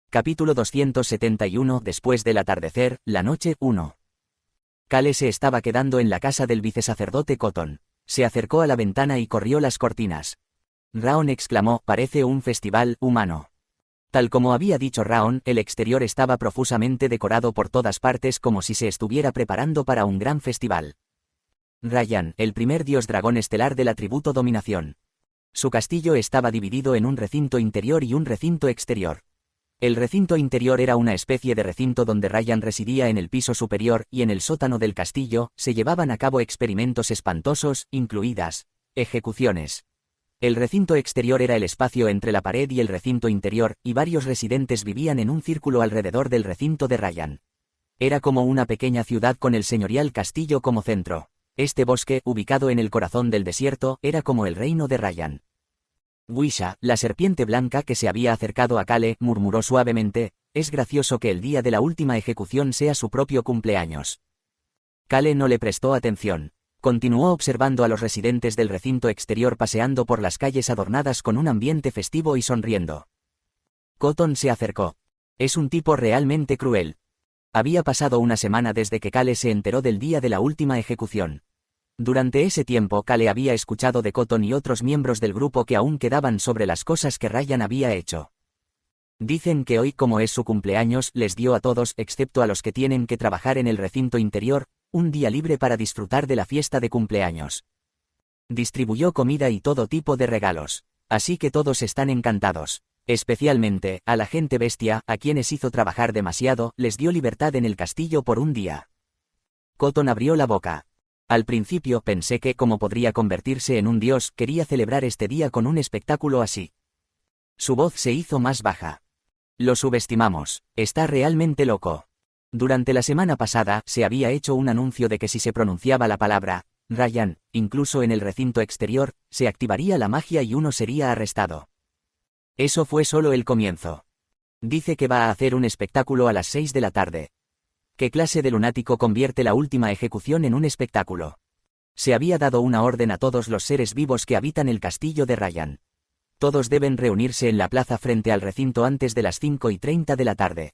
Capítulo 271. Después del atardecer, la noche 1. Kale se estaba quedando en la casa del vicesacerdote Cotton. Se acercó a la ventana y corrió las cortinas. Raon exclamó: «Parece un festival humano». Tal como había dicho Raon, el exterior estaba profusamente decorado por todas partes como si se estuviera preparando para un gran festival. Ryan, el primer dios dragón estelar del atributo dominación. Su castillo estaba dividido en un recinto interior y un recinto exterior. El recinto interior era una especie de recinto donde Ryan residía en el piso superior, y en el sótano del castillo se llevaban a cabo experimentos espantosos, incluidas ejecuciones. El recinto exterior era el espacio entre la pared y el recinto interior, y varios residentes vivían en un círculo alrededor del recinto de Ryan. Era como una pequeña ciudad con el señorial castillo como centro. Este bosque, ubicado en el corazón del desierto, era como el reino de Ryan. Wisha, la serpiente blanca que se había acercado a Kale, murmuró suavemente: «Es gracioso que el día de la última ejecución sea su propio cumpleaños». Kale no le prestó atención. Continuó observando a los residentes del recinto exterior paseando por las calles adornadas con un ambiente festivo y sonriendo. Cotton se acercó. «Es un tipo realmente cruel». Había pasado una semana desde que Kale se enteró del día de la última ejecución. Durante ese tiempo Kale había escuchado de Cotton y otros miembros del grupo que aún quedaban sobre las cosas que Ryan había hecho. Dicen que hoy, como es su cumpleaños, les dio a todos, excepto a los que tienen que trabajar en el recinto interior, un día libre para disfrutar de la fiesta de cumpleaños. Distribuyó comida y todo tipo de regalos. Así que todos están encantados. Especialmente, a la gente bestia, a quienes hizo trabajar demasiado, les dio libertad en el castillo por un día. Cotton abrió la boca. Al principio pensé que, como podría convertirse en un dios, quería celebrar este día con un espectáculo así. Su voz se hizo más baja. «Lo subestimamos. Está realmente loco». Durante la semana pasada, se había hecho un anuncio de que si se pronunciaba la palabra Ryan, incluso en el recinto exterior, se activaría la magia y uno sería arrestado. Eso fue solo el comienzo. Dice que va a hacer un espectáculo a las 6 de la tarde. ¿Qué clase de lunático convierte la última ejecución en un espectáculo? Se había dado una orden a todos los seres vivos que habitan el castillo de Ryan. Todos deben reunirse en la plaza frente al recinto antes de las 5:30 de la tarde.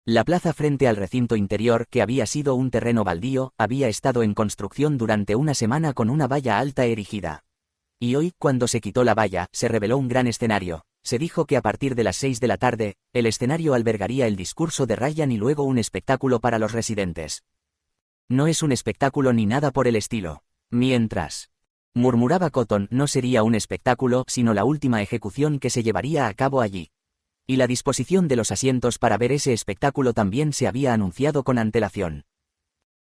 La plaza frente al recinto interior, que había sido un terreno baldío, había estado en construcción durante una semana con una valla alta erigida. Y hoy, cuando se quitó la valla, se reveló un gran escenario. Se dijo que a partir de las 6 de la tarde, el escenario albergaría el discurso de Ryan y luego un espectáculo para los residentes. No es un espectáculo ni nada por el estilo. Mientras, murmuraba Cotton, no sería un espectáculo, sino la última ejecución que se llevaría a cabo allí. Y la disposición de los asientos para ver ese espectáculo también se había anunciado con antelación.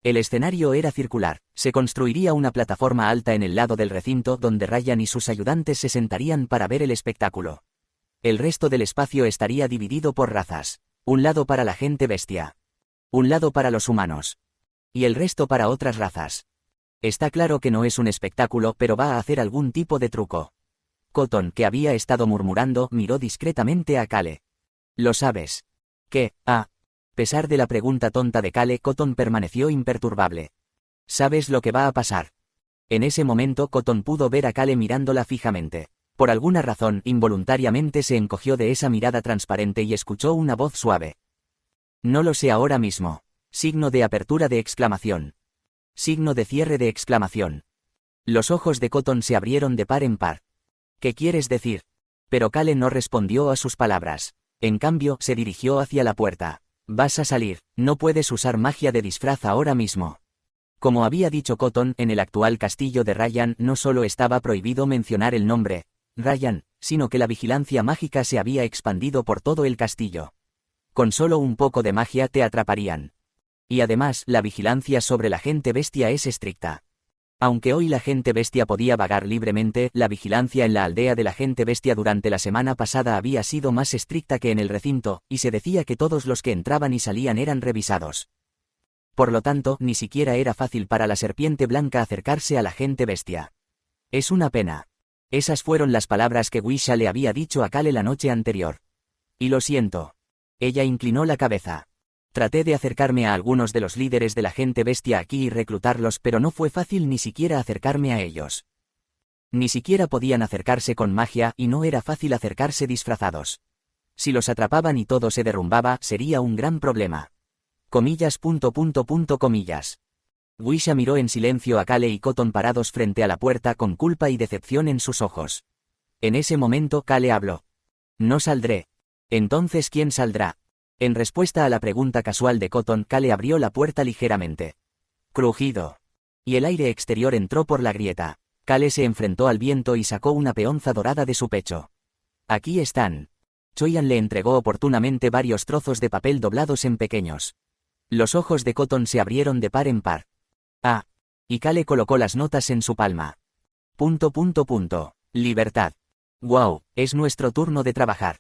El escenario era circular. Se construiría una plataforma alta en el lado del recinto donde Ryan y sus ayudantes se sentarían para ver el espectáculo. El resto del espacio estaría dividido por razas. Un lado para la gente bestia. Un lado para los humanos. Y el resto para otras razas. Está claro que no es un espectáculo, pero va a hacer algún tipo de truco. Cotton, que había estado murmurando, miró discretamente a Kale. «¿Lo sabes?» «¿Qué?» «A pesar de la pregunta tonta de Kale, Cotton permaneció imperturbable. «¿Sabes lo que va a pasar?» En ese momento Cotton pudo ver a Kale mirándola fijamente. Por alguna razón, involuntariamente se encogió de esa mirada transparente y escuchó una voz suave. «No lo sé ahora mismo». Signo de apertura de exclamación. Signo de cierre de exclamación. Los ojos de Cotton se abrieron de par en par. «¿Qué quieres decir?» Pero Kale no respondió a sus palabras. En cambio, se dirigió hacia la puerta. «Vas a salir, no puedes usar magia de disfraz ahora mismo». Como había dicho Cotton, en el actual castillo de Ryan no solo estaba prohibido mencionar el nombre Ryan, sino que la vigilancia mágica se había expandido por todo el castillo. Con solo un poco de magia te atraparían. Y además, la vigilancia sobre la gente bestia es estricta. Aunque hoy la gente bestia podía vagar libremente, la vigilancia en la aldea de la gente bestia durante la semana pasada había sido más estricta que en el recinto, y se decía que todos los que entraban y salían eran revisados. Por lo tanto, ni siquiera era fácil para la serpiente blanca acercarse a la gente bestia. «Es una pena». Esas fueron las palabras que Wisha le había dicho a Kale la noche anterior. «Y lo siento». Ella inclinó la cabeza. «Traté de acercarme a algunos de los líderes de la gente bestia aquí y reclutarlos, pero no fue fácil ni siquiera acercarme a ellos. Ni siquiera podían acercarse con magia y no era fácil acercarse disfrazados. Si los atrapaban y todo se derrumbaba, sería un gran problema. Comillas. Comillas. Wisha miró en silencio a Kale y Cotton parados frente a la puerta con culpa y decepción en sus ojos. En ese momento Kale habló. No saldré. Entonces, ¿quién saldrá? En respuesta a la pregunta casual de Cotton, Kale abrió la puerta ligeramente. Crujido. Y el aire exterior entró por la grieta. Kale se enfrentó al viento y sacó una peonza dorada de su pecho. Aquí están. Choyan le entregó oportunamente varios trozos de papel doblados en pequeños. Los ojos de Cotton se abrieron de par en par. Ah. Y Kale colocó las notas en su palma. Libertad. Wow, es nuestro turno de trabajar.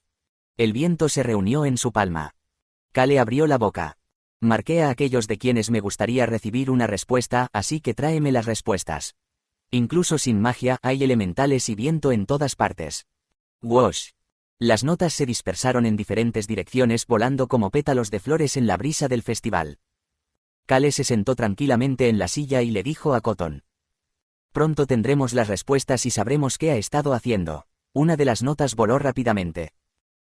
El viento se reunió en su palma. Kale abrió la boca. Marqué a aquellos de quienes me gustaría recibir una respuesta, así que tráeme las respuestas. Incluso sin magia, hay elementales y viento en todas partes. Wosh. Las notas se dispersaron en diferentes direcciones volando como pétalos de flores en la brisa del festival. Kale se sentó tranquilamente en la silla y le dijo a Cotton. Pronto tendremos las respuestas y sabremos qué ha estado haciendo. Una de las notas voló rápidamente.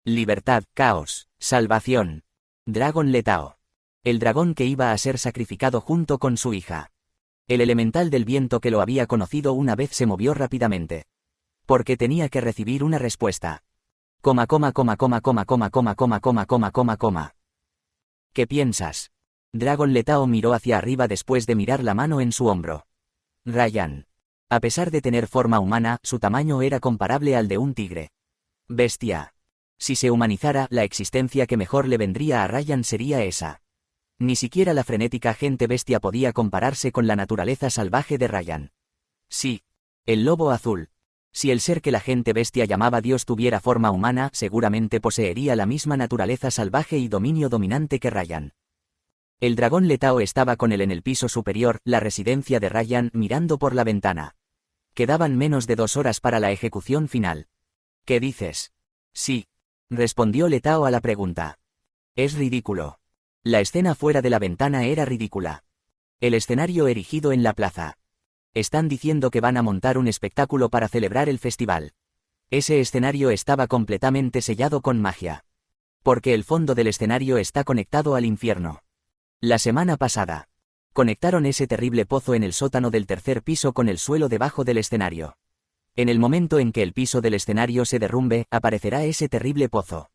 Libertad, caos, salvación. Dragon Letao. El dragón que iba a ser sacrificado junto con su hija. El elemental del viento que lo había conocido una vez se movió rápidamente. Porque tenía que recibir una respuesta. ¿Qué piensas? Dragon Letao miró hacia arriba después de mirar la mano en su hombro. Ryan. A pesar de tener forma humana, su tamaño era comparable al de un tigre. Bestia. Si se humanizara, la existencia que mejor le vendría a Ryan sería esa. Ni siquiera la frenética gente bestia podía compararse con la naturaleza salvaje de Ryan. Sí. El lobo azul. Si el ser que la gente bestia llamaba Dios tuviera forma humana, seguramente poseería la misma naturaleza salvaje y dominio dominante que Ryan. El dragón Letao estaba con él en el piso superior, la residencia de Ryan, mirando por la ventana. Quedaban menos de 2 horas para la ejecución final. ¿Qué dices? Sí. Respondió Letao a la pregunta. Es ridículo. La escena fuera de la ventana era ridícula. El escenario erigido en la plaza. Están diciendo que van a montar un espectáculo para celebrar el festival. Ese escenario estaba completamente sellado con magia. Porque el fondo del escenario está conectado al infierno. La semana pasada. Conectaron ese terrible pozo en el sótano del 3er piso con el suelo debajo del escenario. En el momento en que el piso del escenario se derrumbe, aparecerá ese terrible pozo.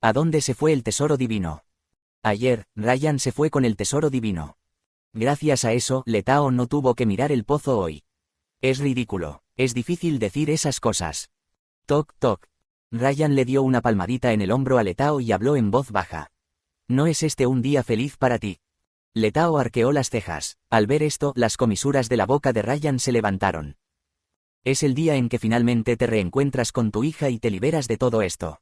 ¿A dónde se fue el tesoro divino? Ayer, Ryan se fue con el tesoro divino. Gracias a eso, Letao no tuvo que mirar el pozo hoy. Es ridículo, es difícil decir esas cosas. Toc, toc. Ryan le dio una palmadita en el hombro a Letao y habló en voz baja. ¿No es este un día feliz para ti? Letao arqueó las cejas. Al ver esto, las comisuras de la boca de Ryan se levantaron. Es el día en que finalmente te reencuentras con tu hija y te liberas de todo esto.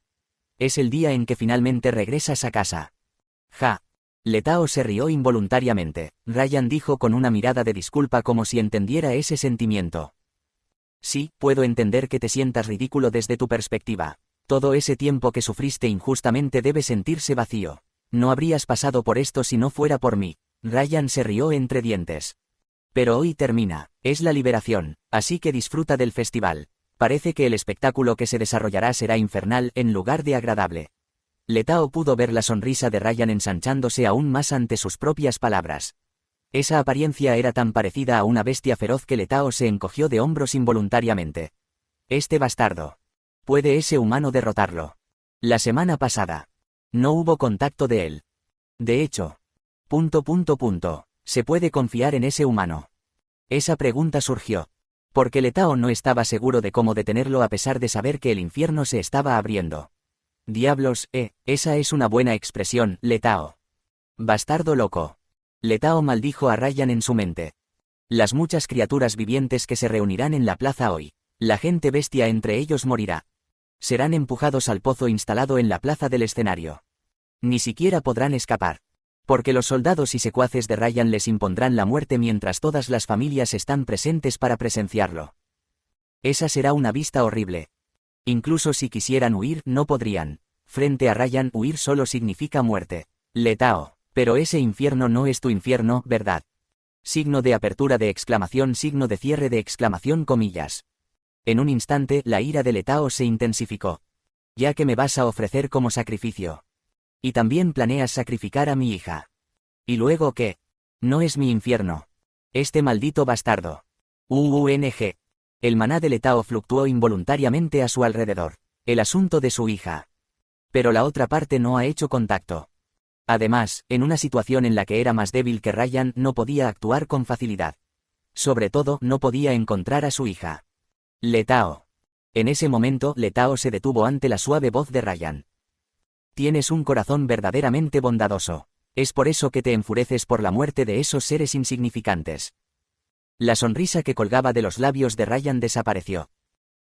Es el día en que finalmente regresas a casa. Ja. Letao se rió involuntariamente. Ryan dijo con una mirada de disculpa como si entendiera ese sentimiento. Sí, puedo entender que te sientas ridículo desde tu perspectiva. Todo ese tiempo que sufriste injustamente debe sentirse vacío. No habrías pasado por esto si no fuera por mí. Ryan se rió entre dientes. Pero hoy termina, es la liberación, así que disfruta del festival. Parece que el espectáculo que se desarrollará será infernal en lugar de agradable. Letao pudo ver la sonrisa de Ryan ensanchándose aún más ante sus propias palabras. Esa apariencia era tan parecida a una bestia feroz que Letao se encogió de hombros involuntariamente. Este bastardo. ¿Puede ese humano derrotarlo? La semana pasada. No hubo contacto de él. De hecho. ¿Se puede confiar en ese humano? Esa pregunta surgió. Porque Letao no estaba seguro de cómo detenerlo a pesar de saber que el infierno se estaba abriendo. Diablos, esa es una buena expresión, Letao. Bastardo loco. Letao maldijo a Ryan en su mente. Las muchas criaturas vivientes que se reunirán en la plaza hoy. La gente bestia entre ellos morirá. Serán empujados al pozo instalado en la plaza del escenario. Ni siquiera podrán escapar. Porque los soldados y secuaces de Ryan les impondrán la muerte mientras todas las familias están presentes para presenciarlo. Esa será una vista horrible. Incluso si quisieran huir, no podrían. Frente a Ryan, huir solo significa muerte. Letao. Pero ese infierno no es tu infierno, ¿verdad? Signo de apertura de exclamación, signo de cierre de exclamación, comillas. En un instante, la ira de Letao se intensificó. Ya que me vas a ofrecer como sacrificio. Y también planeas sacrificar a mi hija. ¿Y luego qué? No es mi infierno. Este maldito bastardo. UUNG. El maná de Letao fluctuó involuntariamente a su alrededor. El asunto de su hija. Pero la otra parte no ha hecho contacto. Además, en una situación en la que era más débil que Ryan, no podía actuar con facilidad. Sobre todo, no podía encontrar a su hija. Letao. En ese momento, Letao se detuvo ante la suave voz de Ryan. Tienes un corazón verdaderamente bondadoso. Es por eso que te enfureces por la muerte de esos seres insignificantes. La sonrisa que colgaba de los labios de Ryan desapareció.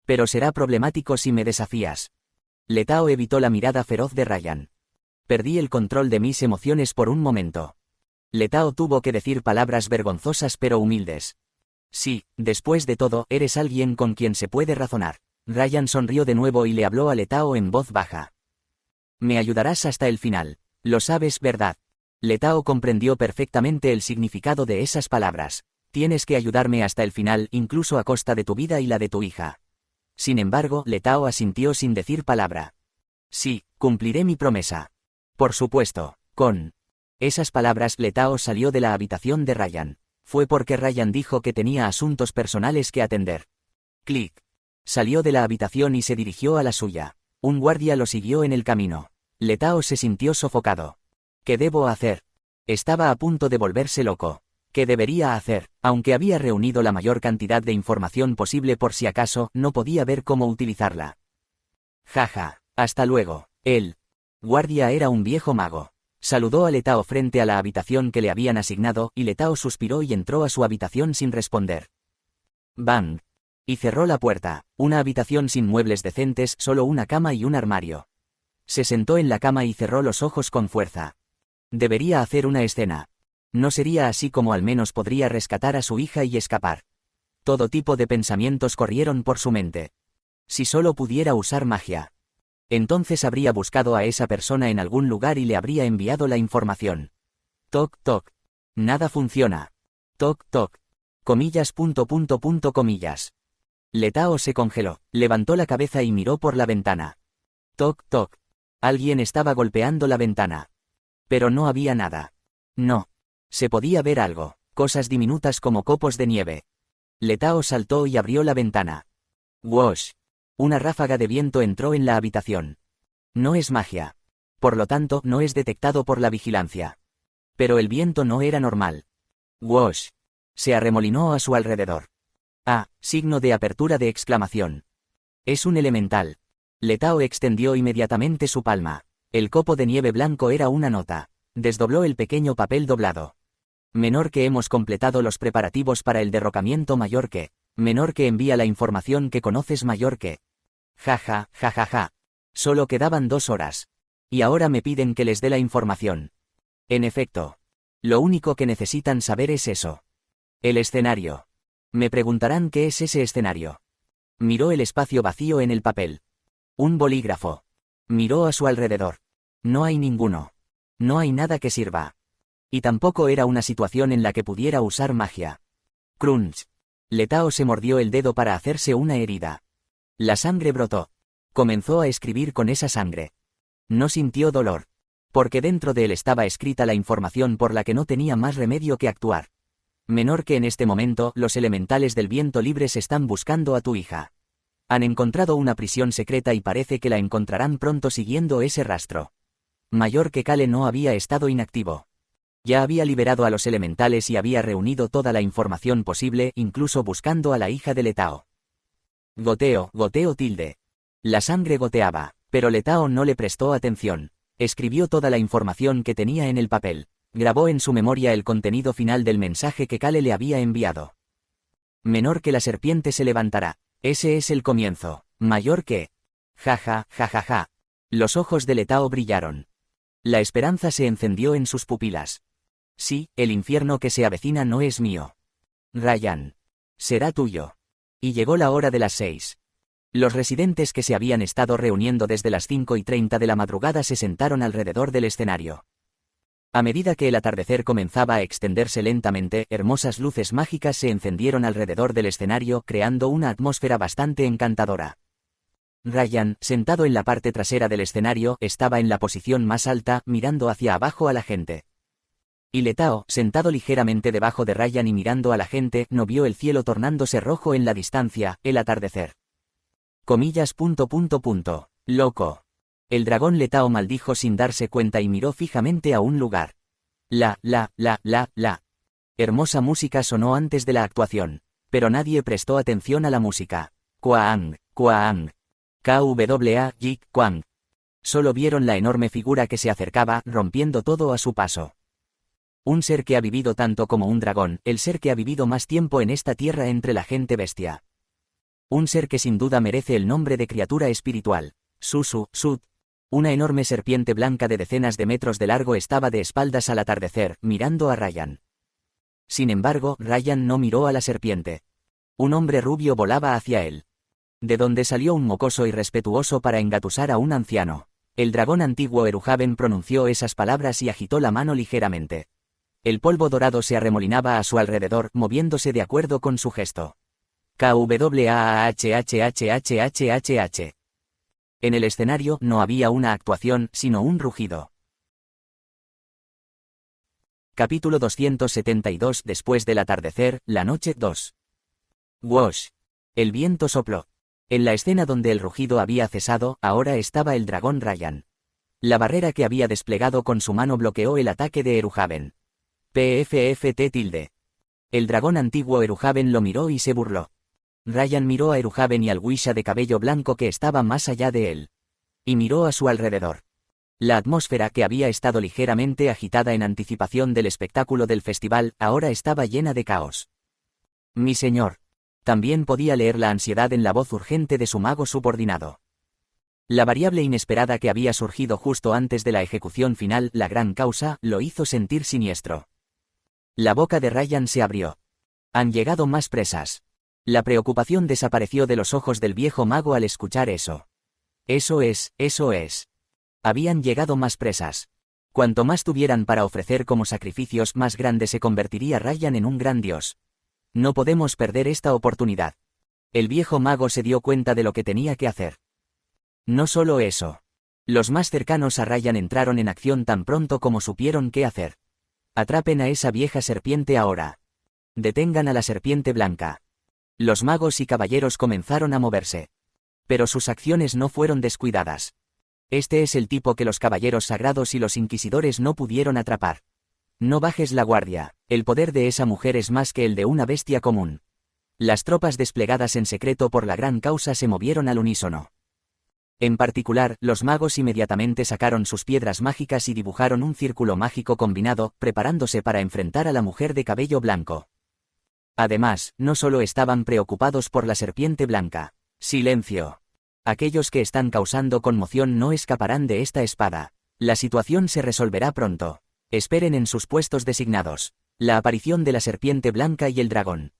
Pero será problemático si me desafías. Letao evitó la mirada feroz de Ryan. Perdí el control de mis emociones por un momento. Letao tuvo que decir palabras vergonzosas pero humildes. Sí, después de todo, eres alguien con quien se puede razonar. Ryan sonrió de nuevo y le habló a Letao en voz baja. Me ayudarás hasta el final. Lo sabes, ¿verdad? Letao comprendió perfectamente el significado de esas palabras. Tienes que ayudarme hasta el final, incluso a costa de tu vida y la de tu hija. Sin embargo, Letao asintió sin decir palabra. Sí, cumpliré mi promesa. Por supuesto, con esas palabras Letao salió de la habitación de Ryan. Fue porque Ryan dijo que tenía asuntos personales que atender. Clic. Salió de la habitación y se dirigió a la suya. Un guardia lo siguió en el camino. Letao se sintió sofocado. ¿Qué debo hacer? Estaba a punto de volverse loco. ¿Qué debería hacer? Aunque había reunido la mayor cantidad de información posible por si acaso, no podía ver cómo utilizarla. Jaja, hasta luego. El guardia era un viejo mago. Saludó a Letao frente a la habitación que le habían asignado, y Letao suspiró y entró a su habitación sin responder. Bang. Y cerró la puerta. Una habitación sin muebles decentes, solo una cama y un armario. Se sentó en la cama y cerró los ojos con fuerza. Debería hacer una escena. No sería así como al menos podría rescatar a su hija y escapar. Todo tipo de pensamientos corrieron por su mente. Si solo pudiera usar magia. Entonces habría buscado a esa persona en algún lugar y le habría enviado la información. Toc toc. Nada funciona. Toc toc. Comillas. Comillas. Letao se congeló, levantó la cabeza y miró por la ventana. Toc toc. Alguien estaba golpeando la ventana. Pero no había nada. No. Se podía ver algo, cosas diminutas como copos de nieve. Letao saltó y abrió la ventana. ¡Wosh! Una ráfaga de viento entró en la habitación. No es magia. Por lo tanto, no es detectado por la vigilancia. Pero el viento no era normal. ¡Wosh! Se arremolinó a su alrededor. Ah, signo de apertura de exclamación. Es un elemental. Letao extendió inmediatamente su palma. El copo de nieve blanco era una nota. Desdobló el pequeño papel doblado. Menor que hemos completado los preparativos para el derrocamiento mayor que. Menor que envía la información que conoces mayor que. Jaja, jajaja. Solo quedaban 2 horas. Y ahora me piden que les dé la información. En efecto. Lo único que necesitan saber es eso. El escenario. Me preguntarán qué es ese escenario. Miró el espacio vacío en el papel. Un bolígrafo. Miró a su alrededor. No hay ninguno. No hay nada que sirva. Y tampoco era una situación en la que pudiera usar magia. Crunch. Letao se mordió el dedo para hacerse una herida. La sangre brotó. Comenzó a escribir con esa sangre. No sintió dolor. Porque dentro de él estaba escrita la información por la que no tenía más remedio que actuar. Menor que en este momento, los elementales del viento libres están buscando a tu hija. Han encontrado una prisión secreta y parece que la encontrarán pronto siguiendo ese rastro. Mayor que Kale no había estado inactivo. Ya había liberado a los elementales y había reunido toda la información posible, incluso buscando a la hija de Letao. Goteo, goteo tilde. La sangre goteaba, pero Letao no le prestó atención. Escribió toda la información que tenía en el papel. Grabó en su memoria el contenido final del mensaje que Kale le había enviado. Menor que la serpiente se levantará. Ese es el comienzo. Mayor que. Jaja, jajaja. Los ojos de Letao brillaron. La esperanza se encendió en sus pupilas. Sí, el infierno que se avecina no es mío. Ryan. Será tuyo. Y llegó la hora de las 6. Los residentes que se habían estado reuniendo desde las 5:30 de la madrugada se sentaron alrededor del escenario. A medida que el atardecer comenzaba a extenderse lentamente, hermosas luces mágicas se encendieron alrededor del escenario, creando una atmósfera bastante encantadora. Ryan, sentado en la parte trasera del escenario, estaba en la posición más alta, mirando hacia abajo a la gente. Y Letao, sentado ligeramente debajo de Ryan y mirando a la gente, no vio el cielo tornándose rojo en la distancia, el atardecer. Comillas. Loco. El dragón Letao maldijo sin darse cuenta y miró fijamente a un lugar. La. Hermosa música sonó antes de la actuación, pero nadie prestó atención a la música. Kwaang. KWA, Yik, Kwang. Solo vieron la enorme figura que se acercaba, rompiendo todo a su paso. Un ser que ha vivido tanto como un dragón, el ser que ha vivido más tiempo en esta tierra entre la gente bestia. Un ser que sin duda merece el nombre de criatura espiritual. Sut. Una enorme serpiente blanca de decenas de metros de largo estaba de espaldas al atardecer, mirando a Ryan. Sin embargo, Ryan no miró a la serpiente. Un hombre rubio volaba hacia él. De donde salió un mocoso irrespetuoso para engatusar a un anciano. El dragón antiguo Eruhaven pronunció esas palabras y agitó la mano ligeramente. El polvo dorado se arremolinaba a su alrededor, moviéndose de acuerdo con su gesto. KWAHHHHHH. En el escenario no había una actuación, sino un rugido. Capítulo 272. Después del atardecer, la noche 2. Wosh. El viento sopló. En la escena donde el rugido había cesado, ahora estaba el dragón Ryan. La barrera que había desplegado con su mano bloqueó el ataque de Eruhaven. PFFT. El dragón antiguo Eruhaven lo miró y se burló. Ryan miró a Eruhaven y al Wisha de cabello blanco que estaba más allá de él. Y miró a su alrededor. La atmósfera que había estado ligeramente agitada en anticipación del espectáculo del festival, ahora estaba llena de caos. Mi señor. También podía leer la ansiedad en la voz urgente de su mago subordinado. La variable inesperada que había surgido justo antes de la ejecución final, la gran causa, lo hizo sentir siniestro. La boca de Ryan se abrió. Han llegado más presas. La preocupación desapareció de los ojos del viejo mago al escuchar eso. Eso es. Habían llegado más presas. Cuanto más tuvieran para ofrecer como sacrificios, más grande se convertiría Ryan en un gran dios. No podemos perder esta oportunidad. El viejo mago se dio cuenta de lo que tenía que hacer. No solo eso. Los más cercanos a Ryan entraron en acción tan pronto como supieron qué hacer. Atrapen a esa vieja serpiente ahora. Detengan a la serpiente blanca. Los magos y caballeros comenzaron a moverse. Pero sus acciones no fueron descuidadas. Este es el tipo que los caballeros sagrados y los inquisidores no pudieron atrapar. No bajes la guardia, el poder de esa mujer es más que el de una bestia común. Las tropas desplegadas en secreto por la gran causa se movieron al unísono. En particular, los magos inmediatamente sacaron sus piedras mágicas y dibujaron un círculo mágico combinado, preparándose para enfrentar a la mujer de cabello blanco. Además, no solo estaban preocupados por la serpiente blanca. Silencio. Aquellos que están causando conmoción no escaparán de esta espada. La situación se resolverá pronto. Esperen en sus puestos designados. La aparición de la serpiente blanca y el dragón.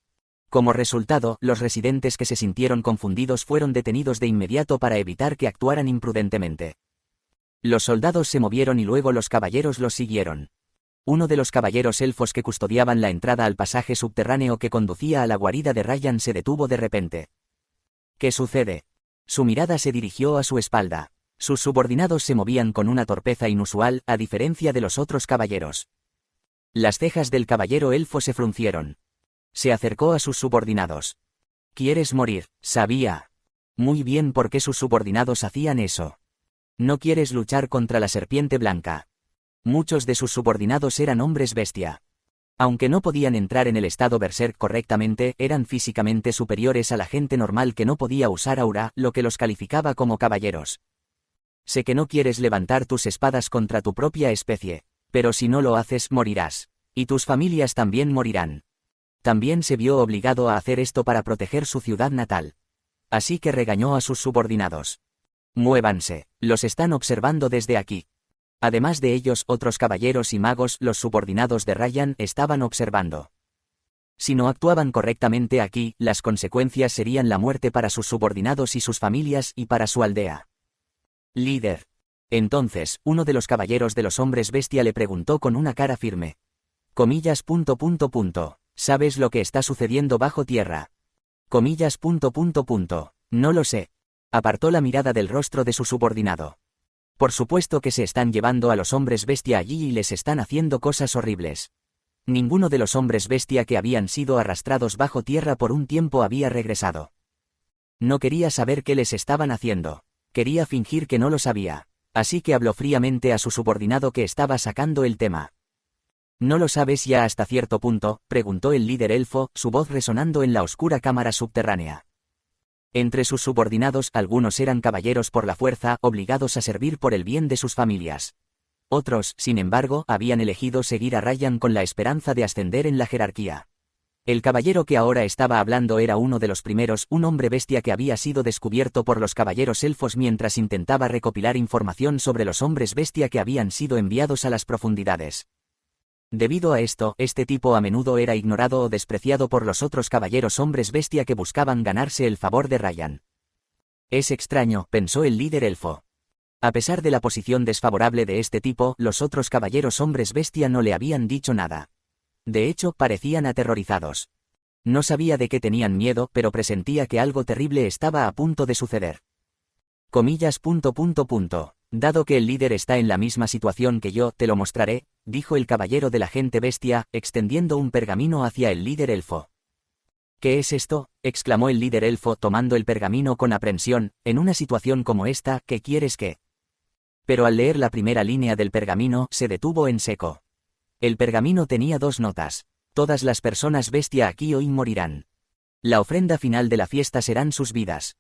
Como resultado, los residentes que se sintieron confundidos fueron detenidos de inmediato para evitar que actuaran imprudentemente. Los soldados se movieron y luego los caballeros los siguieron. Uno de los caballeros elfos que custodiaban la entrada al pasaje subterráneo que conducía a la guarida de Ryan se detuvo de repente. ¿Qué sucede? Su mirada se dirigió a su espalda. Sus subordinados se movían con una torpeza inusual, a diferencia de los otros caballeros. Las cejas del caballero elfo se fruncieron. Se acercó a sus subordinados. ¿Quieres morir? Sabía muy bien por qué sus subordinados hacían eso. No quieres luchar contra la serpiente blanca. Muchos de sus subordinados eran hombres bestia. Aunque no podían entrar en el estado berserk correctamente, eran físicamente superiores a la gente normal que no podía usar aura, lo que los calificaba como caballeros. Sé que no quieres levantar tus espadas contra tu propia especie, pero si no lo haces, morirás. Y tus familias también morirán. También se vio obligado a hacer esto para proteger su ciudad natal. Así que regañó a sus subordinados. Muévanse, los están observando desde aquí. Además de ellos, otros caballeros y magos, los subordinados de Ryan, estaban observando. Si no actuaban correctamente aquí, las consecuencias serían la muerte para sus subordinados y sus familias y para su aldea. Líder. Entonces, uno de los caballeros de los hombres bestia le preguntó con una cara firme. Comillas. ¿Sabes lo que está sucediendo bajo tierra? Comillas. No lo sé. Apartó la mirada del rostro de su subordinado. Por supuesto que se están llevando a los hombres bestia allí y les están haciendo cosas horribles. Ninguno de los hombres bestia que habían sido arrastrados bajo tierra por un tiempo había regresado. No quería saber qué les estaban haciendo. Quería fingir que no lo sabía. Así que habló fríamente a su subordinado que estaba sacando el tema. ¿No lo sabes ya hasta cierto punto?, preguntó el líder elfo, su voz resonando en la oscura cámara subterránea. Entre sus subordinados algunos eran caballeros por la fuerza, obligados a servir por el bien de sus familias. Otros, sin embargo, habían elegido seguir a Ryan con la esperanza de ascender en la jerarquía. El caballero que ahora estaba hablando era uno de los primeros, un hombre bestia que había sido descubierto por los caballeros elfos mientras intentaba recopilar información sobre los hombres bestia que habían sido enviados a las profundidades. Debido a esto, este tipo a menudo era ignorado o despreciado por los otros caballeros hombres bestia que buscaban ganarse el favor de Ryan. Es extraño, pensó el líder elfo. A pesar de la posición desfavorable de este tipo, los otros caballeros hombres bestia no le habían dicho nada. De hecho, parecían aterrorizados. No sabía de qué tenían miedo, pero presentía que algo terrible estaba a punto de suceder. Comillas. Dado que el líder está en la misma situación que yo, te lo mostraré, dijo el caballero de la gente bestia, extendiendo un pergamino hacia el líder elfo. ¿Qué es esto?, exclamó el líder elfo tomando el pergamino con aprensión. En una situación como esta, ¿qué quieres que? Pero al leer la primera línea del pergamino, se detuvo en seco. El pergamino tenía 2 notas. Todas las personas bestia aquí hoy morirán. La ofrenda final de la fiesta serán sus vidas.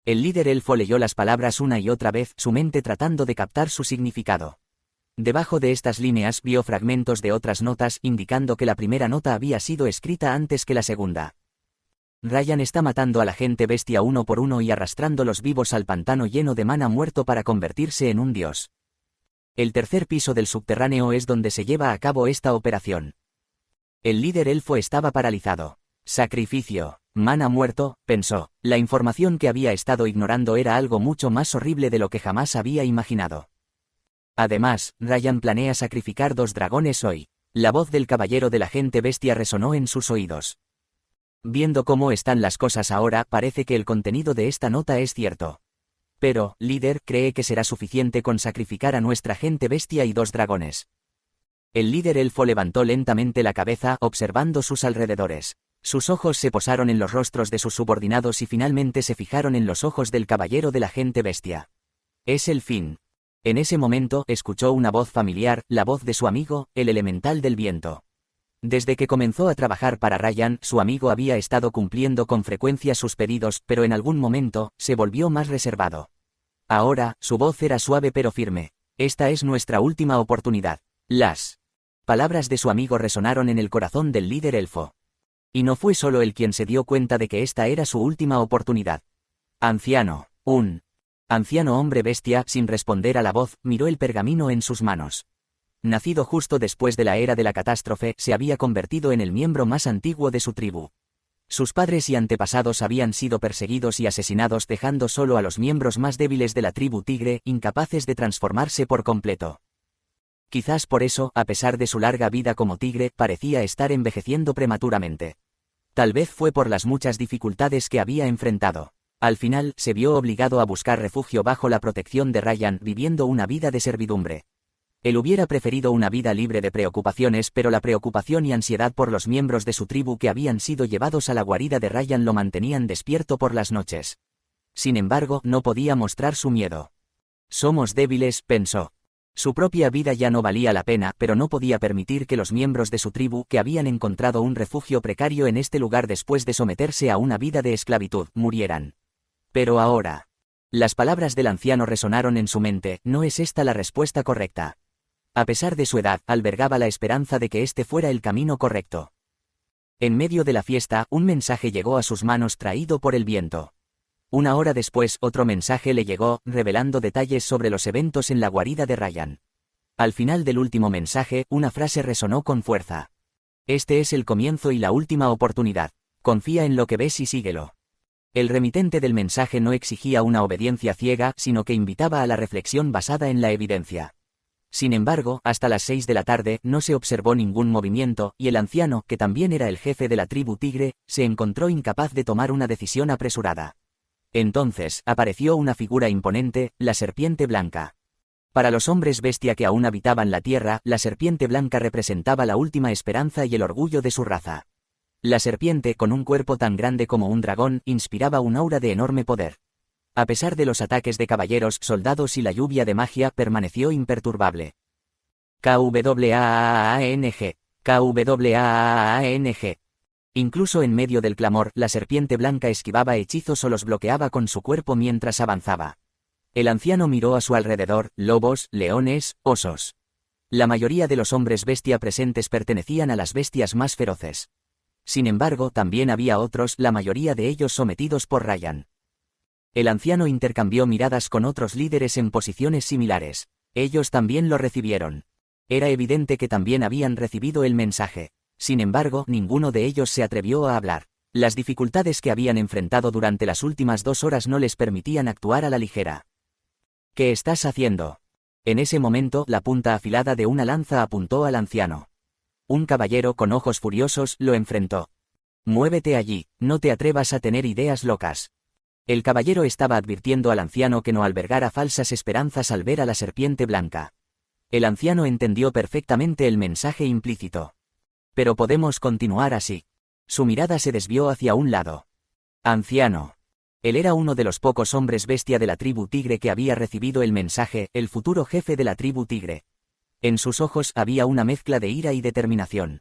El líder elfo leyó las palabras una y otra vez, su mente tratando de captar su significado. Debajo de estas líneas vio fragmentos de otras notas indicando que la primera nota había sido escrita antes que la segunda. Ryan está matando a la gente bestia uno por uno y arrastrándolos vivos al pantano lleno de mana muerto para convertirse en un dios. El tercer piso del subterráneo es donde se lleva a cabo esta operación. El líder elfo estaba paralizado. Sacrificio, mana muerto, pensó. La información que había estado ignorando era algo mucho más horrible de lo que jamás había imaginado. Además, Ryan planea sacrificar 2 dragones hoy. La voz del caballero de la gente bestia resonó en sus oídos. Viendo cómo están las cosas ahora, parece que el contenido de esta nota es cierto. Pero, líder, ¿cree que será suficiente con sacrificar a nuestra gente bestia y 2 dragones? El líder elfo levantó lentamente la cabeza, observando sus alrededores. Sus ojos se posaron en los rostros de sus subordinados y finalmente se fijaron en los ojos del caballero de la gente bestia. Es el fin. En ese momento, escuchó una voz familiar, la voz de su amigo, el elemental del viento. Desde que comenzó a trabajar para Ryan, su amigo había estado cumpliendo con frecuencia sus pedidos, pero en algún momento, se volvió más reservado. Ahora, su voz era suave pero firme. Esta es nuestra última oportunidad. Las palabras de su amigo resonaron en el corazón del líder elfo. Y no fue solo él quien se dio cuenta de que esta era su última oportunidad. Anciano, un anciano hombre bestia, sin responder a la voz, miró el pergamino en sus manos. Nacido justo después de la era de la catástrofe, se había convertido en el miembro más antiguo de su tribu. Sus padres y antepasados habían sido perseguidos y asesinados, dejando solo a los miembros más débiles de la tribu tigre, incapaces de transformarse por completo. Quizás por eso, a pesar de su larga vida como tigre, parecía estar envejeciendo prematuramente. Tal vez fue por las muchas dificultades que había enfrentado. Al final, se vio obligado a buscar refugio bajo la protección de Ryan, viviendo una vida de servidumbre. Él hubiera preferido una vida libre de preocupaciones, pero la preocupación y ansiedad por los miembros de su tribu que habían sido llevados a la guarida de Ryan lo mantenían despierto por las noches. Sin embargo, no podía mostrar su miedo. Somos débiles, pensó. Su propia vida ya no valía la pena, pero no podía permitir que los miembros de su tribu, que habían encontrado un refugio precario en este lugar después de someterse a una vida de esclavitud, murieran. Pero ahora. Las palabras del anciano resonaron en su mente, ¿no es esta la respuesta correcta? A pesar de su edad, albergaba la esperanza de que este fuera el camino correcto. En medio de la fiesta, un mensaje llegó a sus manos traído por el viento. Una hora después, otro mensaje le llegó, revelando detalles sobre los eventos en la guarida de Ryan. Al final del último mensaje, una frase resonó con fuerza. Este es el comienzo y la última oportunidad. Confía en lo que ves y síguelo. El remitente del mensaje no exigía una obediencia ciega, sino que invitaba a la reflexión basada en la evidencia. Sin embargo, hasta las 6 de la tarde, no se observó ningún movimiento, y el anciano, que también era el jefe de la tribu tigre, se encontró incapaz de tomar una decisión apresurada. Entonces, apareció una figura imponente, la serpiente blanca. Para los hombres bestia que aún habitaban la tierra, la serpiente blanca representaba la última esperanza y el orgullo de su raza. La serpiente, con un cuerpo tan grande como un dragón, inspiraba un aura de enorme poder. A pesar de los ataques de caballeros, soldados y la lluvia de magia, permaneció imperturbable. KWAANG. KWAANG. Incluso en medio del clamor, la serpiente blanca esquivaba hechizos o los bloqueaba con su cuerpo mientras avanzaba. El anciano miró a su alrededor, lobos, leones, osos. La mayoría de los hombres bestia presentes pertenecían a las bestias más feroces. Sin embargo, también había otros, la mayoría de ellos sometidos por Ryan. El anciano intercambió miradas con otros líderes en posiciones similares. Ellos también lo recibieron. Era evidente que también habían recibido el mensaje. Sin embargo, ninguno de ellos se atrevió a hablar. Las dificultades que habían enfrentado durante las últimas 2 horas no les permitían actuar a la ligera. ¿Qué estás haciendo? En ese momento, la punta afilada de una lanza apuntó al anciano. Un caballero con ojos furiosos lo enfrentó. Muévete allí, no te atrevas a tener ideas locas. El caballero estaba advirtiendo al anciano que no albergara falsas esperanzas al ver a la serpiente blanca. El anciano entendió perfectamente el mensaje implícito. Pero podemos continuar así. Su mirada se desvió hacia un lado. Anciano. Él era uno de los pocos hombres bestia de la tribu tigre que había recibido el mensaje, el futuro jefe de la tribu tigre. En sus ojos había una mezcla de ira y determinación.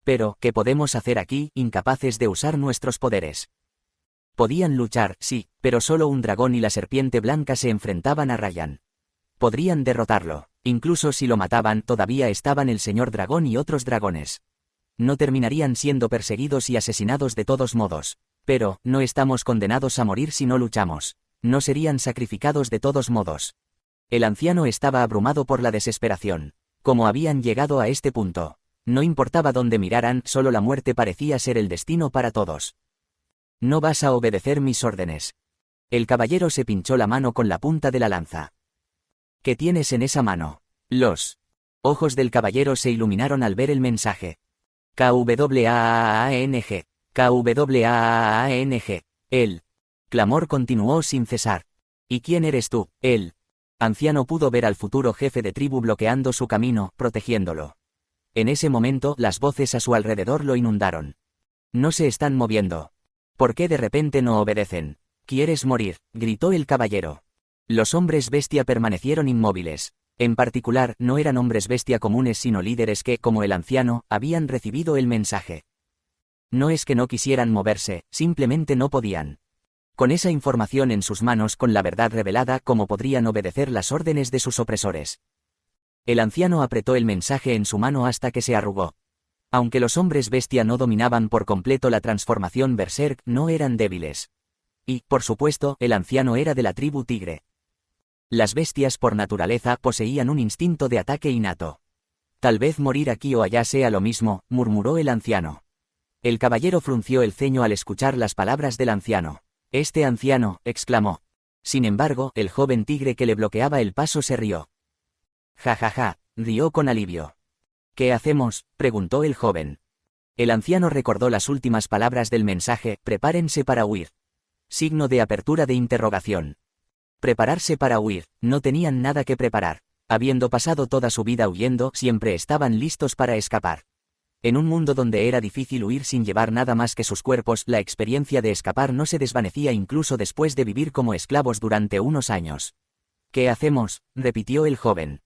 Pero, ¿qué podemos hacer aquí, incapaces de usar nuestros poderes? Podían luchar, sí, pero solo un dragón y la serpiente blanca se enfrentaban a Ryan. Podrían derrotarlo. Incluso si lo mataban, todavía estaban el señor dragón y otros dragones. No terminarían siendo perseguidos y asesinados de todos modos. Pero, no estamos condenados a morir si no luchamos. No serían sacrificados de todos modos. El anciano estaba abrumado por la desesperación. ¿Cómo habían llegado a este punto? No importaba dónde miraran, solo la muerte parecía ser el destino para todos. No vas a obedecer mis órdenes. El caballero se pinchó la mano con la punta de la lanza. ¿Qué tienes en esa mano? Los ojos del caballero se iluminaron al ver el mensaje. KWAANG. KWAANG. El clamor continuó sin cesar. ¿Y quién eres tú? El anciano pudo ver al futuro jefe de tribu bloqueando su camino, protegiéndolo. En ese momento, las voces a su alrededor lo inundaron. No se están moviendo. ¿Por qué de repente no obedecen? ¿Quieres morir?, gritó el caballero. Los hombres bestia permanecieron inmóviles. En particular, no eran hombres bestia comunes sino líderes que, como el anciano, habían recibido el mensaje. No es que no quisieran moverse, simplemente no podían. Con esa información en sus manos, con la verdad revelada, ¿cómo podrían obedecer las órdenes de sus opresores? El anciano apretó el mensaje en su mano hasta que se arrugó. Aunque los hombres bestia no dominaban por completo la transformación berserk, no eran débiles. Y, por supuesto, el anciano era de la tribu tigre. Las bestias por naturaleza poseían un instinto de ataque innato. Tal vez morir aquí o allá sea lo mismo, murmuró el anciano. El caballero frunció el ceño al escuchar las palabras del anciano. Este anciano, exclamó. Sin embargo, el joven tigre que le bloqueaba el paso se rió. Ja ja ja, rió con alivio. ¿Qué hacemos?, preguntó el joven. El anciano recordó las últimas palabras del mensaje, prepárense para huir. Signo de apertura de interrogación. Prepararse para huir, no tenían nada que preparar. Habiendo pasado toda su vida huyendo, siempre estaban listos para escapar. En un mundo donde era difícil huir sin llevar nada más que sus cuerpos, la experiencia de escapar no se desvanecía incluso después de vivir como esclavos durante unos años. ¿Qué hacemos?, repitió el joven.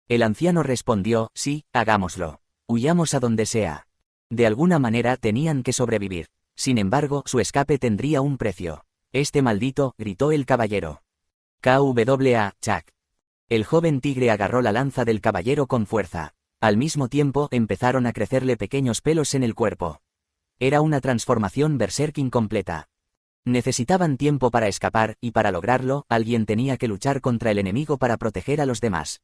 El anciano respondió, sí, hagámoslo. Huyamos a donde sea. De alguna manera tenían que sobrevivir. Sin embargo, su escape tendría un precio. Este maldito, gritó el caballero. KWA, Chuck. El joven tigre agarró la lanza del caballero con fuerza. Al mismo tiempo, empezaron a crecerle pequeños pelos en el cuerpo. Era una transformación berserk incompleta. Necesitaban tiempo para escapar, y para lograrlo, alguien tenía que luchar contra el enemigo para proteger a los demás.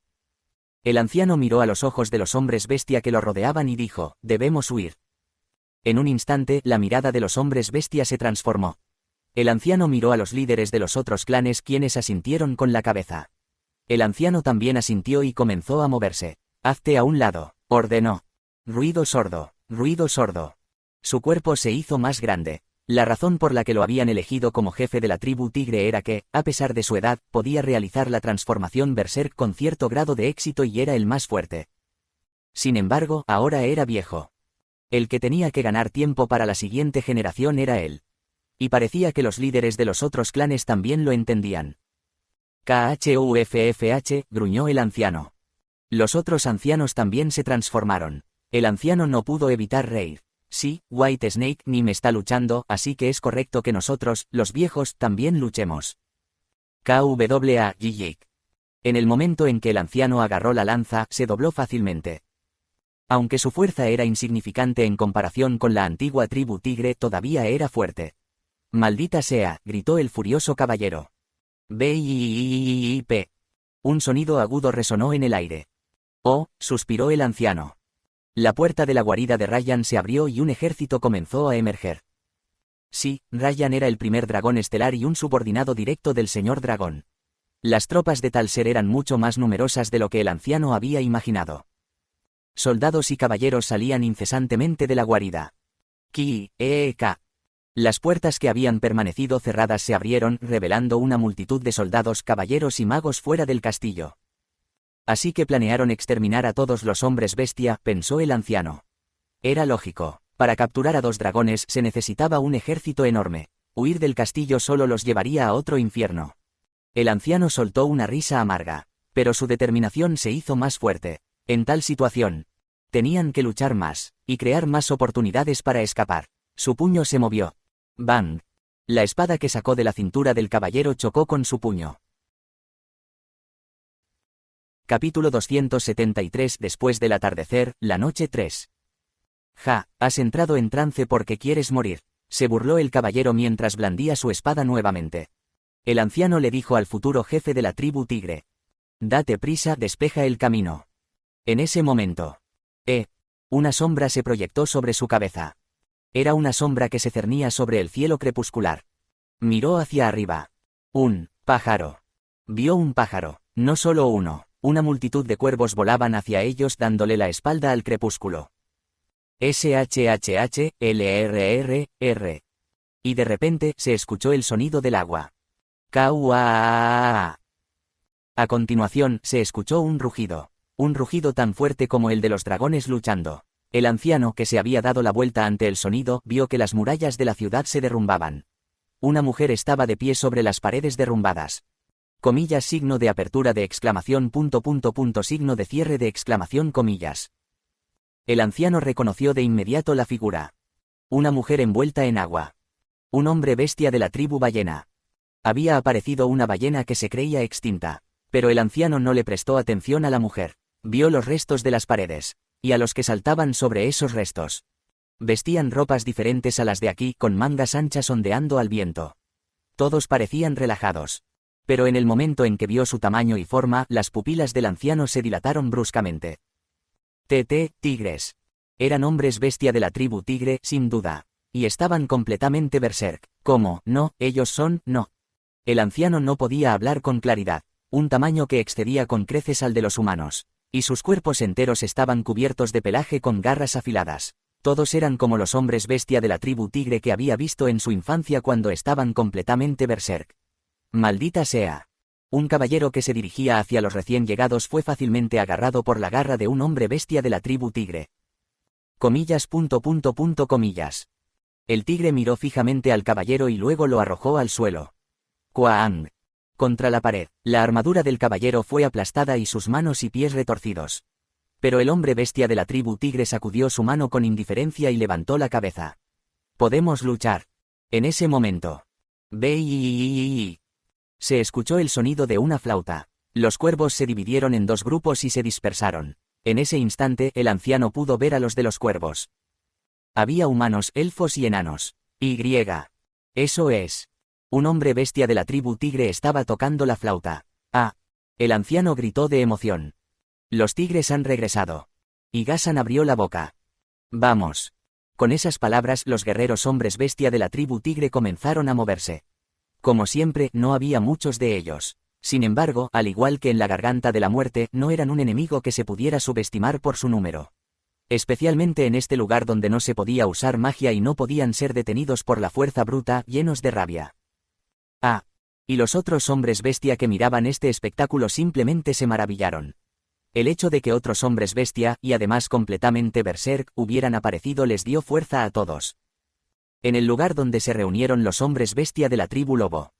El anciano miró a los ojos de los hombres bestia que lo rodeaban y dijo, debemos huir. En un instante, la mirada de los hombres bestia se transformó. El anciano miró a los líderes de los otros clanes quienes asintieron con la cabeza. El anciano también asintió y comenzó a moverse. Hazte a un lado, ordenó. Ruido sordo, ruido sordo. Su cuerpo se hizo más grande. La razón por la que lo habían elegido como jefe de la tribu tigre era que, a pesar de su edad, podía realizar la transformación berserk con cierto grado de éxito y era el más fuerte. Sin embargo, ahora era viejo. El que tenía que ganar tiempo para la siguiente generación era él. Y parecía que los líderes de los otros clanes también lo entendían. KHUFFH, gruñó el anciano. Los otros ancianos también se transformaron. El anciano no pudo evitar reír. Sí, White Snake ni me está luchando, así que es correcto que nosotros, los viejos, también luchemos. KWA. En el momento en que el anciano agarró la lanza, se dobló fácilmente. Aunque su fuerza era insignificante en comparación con la antigua tribu tigre, todavía era fuerte. Maldita sea, gritó el furioso caballero. BIP. Un sonido agudo resonó en el aire. Oh, suspiró el anciano. La puerta de la guarida de Ryan se abrió y un ejército comenzó a emerger. Sí, Ryan era el primer dragón estelar y un subordinado directo del señor dragón. Las tropas de tal ser eran mucho más numerosas de lo que el anciano había imaginado. Soldados y caballeros salían incesantemente de la guarida. K. Las puertas que habían permanecido cerradas se abrieron, revelando una multitud de soldados, caballeros y magos fuera del castillo. Así que planearon exterminar a todos los hombres bestia, pensó el anciano. Era lógico. Para capturar a 2 dragones se necesitaba un ejército enorme. Huir del castillo solo los llevaría a otro infierno. El anciano soltó una risa amarga. Pero su determinación se hizo más fuerte. En tal situación, tenían que luchar más, y crear más oportunidades para escapar. Su puño se movió. ¡Bang! La espada que sacó de la cintura del caballero chocó con su puño. Capítulo 273. Después del atardecer, la noche 3. Ja, has entrado en trance porque quieres morir, se burló el caballero mientras blandía su espada nuevamente. El anciano le dijo al futuro jefe de la tribu tigre. Date prisa, despeja el camino. En ese momento. Una sombra se proyectó sobre su cabeza. Era una sombra que se cernía sobre el cielo crepuscular. Miró hacia arriba. Un pájaro. Vio un pájaro, no solo uno. Una multitud de cuervos volaban hacia ellos dándole la espalda al crepúsculo. SHHH-LRRR. Y de repente se escuchó el sonido del agua. ¡Kauaa! A continuación se escuchó un rugido tan fuerte como el de los dragones luchando. El anciano, que se había dado la vuelta ante el sonido, vio que las murallas de la ciudad se derrumbaban. Una mujer estaba de pie sobre las paredes derrumbadas. Comillas, signo de apertura de exclamación, signo de cierre de exclamación, comillas. El anciano reconoció de inmediato la figura. Una mujer envuelta en agua. Un hombre bestia de la tribu ballena. Había aparecido una ballena que se creía extinta. Pero el anciano no le prestó atención a la mujer. Vio los restos de las paredes. Y a los que saltaban sobre esos restos. Vestían ropas diferentes a las de aquí, con mangas anchas ondeando al viento. Todos parecían relajados. Pero en el momento en que vio su tamaño y forma, las pupilas del anciano se dilataron bruscamente. Tigres. Eran hombres bestia de la tribu tigre, sin duda. Y estaban completamente berserk. ¿Cómo? No, ellos son, no. El anciano no podía hablar con claridad. Un tamaño que excedía con creces al de los humanos. Y sus cuerpos enteros estaban cubiertos de pelaje con garras afiladas. Todos eran como los hombres bestia de la tribu tigre que había visto en su infancia cuando estaban completamente berserk. Maldita sea. Un caballero que se dirigía hacia los recién llegados fue fácilmente agarrado por la garra de un hombre bestia de la tribu tigre. Comillas. El tigre miró fijamente al caballero y luego lo arrojó al suelo. ¡Kuang! Contra la pared, la armadura del caballero fue aplastada y sus manos y pies retorcidos. Pero el hombre bestia de la tribu tigre sacudió su mano con indiferencia y levantó la cabeza. Podemos luchar. En ese momento. Se escuchó el sonido de una flauta. Los cuervos se dividieron en 2 grupos y se dispersaron. En ese instante, el anciano pudo ver a los de los cuervos. Había humanos, elfos y enanos. Eso es. Un hombre bestia de la tribu tigre estaba tocando la flauta. ¡Ah! El anciano gritó de emoción. Los tigres han regresado. Y Gasan abrió la boca. ¡Vamos! Con esas palabras, los guerreros hombres bestia de la tribu tigre comenzaron a moverse. Como siempre, no había muchos de ellos. Sin embargo, al igual que en la garganta de la muerte, no eran un enemigo que se pudiera subestimar por su número. Especialmente en este lugar donde no se podía usar magia y no podían ser detenidos por la fuerza bruta, llenos de rabia. Ah. Y los otros hombres bestia que miraban este espectáculo simplemente se maravillaron. El hecho de que otros hombres bestia, y además completamente berserk, hubieran aparecido les dio fuerza a todos. En el lugar donde se reunieron los hombres bestia de la tribu lobo.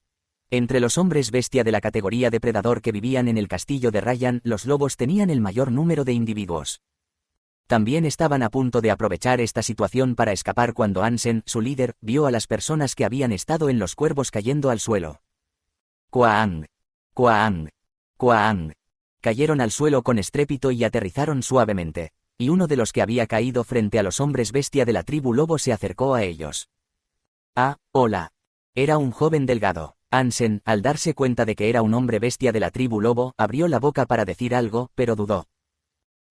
Entre los hombres bestia de la categoría depredador que vivían en el castillo de Ryan, los lobos tenían el mayor número de individuos. También estaban a punto de aprovechar esta situación para escapar cuando Ansem, su líder, vio a las personas que habían estado en los cuervos cayendo al suelo. ¡Kuaang! ¡Kuaang! ¡Kuaang! Cayeron al suelo con estrépito y aterrizaron suavemente, y uno de los que había caído frente a los hombres bestia de la tribu lobo se acercó a ellos. Ah, hola. Era un joven delgado. Ansem, al darse cuenta de que era un hombre bestia de la tribu lobo, abrió la boca para decir algo, pero dudó.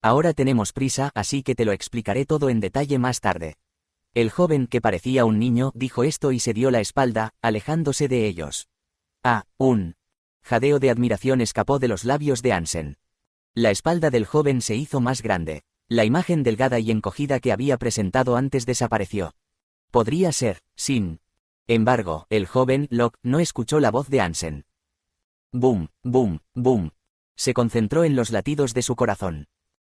Ahora tenemos prisa, así que te lo explicaré todo en detalle más tarde. El joven, que parecía un niño, dijo esto y se dio la espalda, alejándose de ellos. Ah, un jadeo de admiración escapó de los labios de Ansem. La espalda del joven se hizo más grande. La imagen delgada y encogida que había presentado antes desapareció. Podría ser, sin embargo, el joven, Locke, no escuchó la voz de Ansem. Boom, boom, boom. Se concentró en los latidos de su corazón.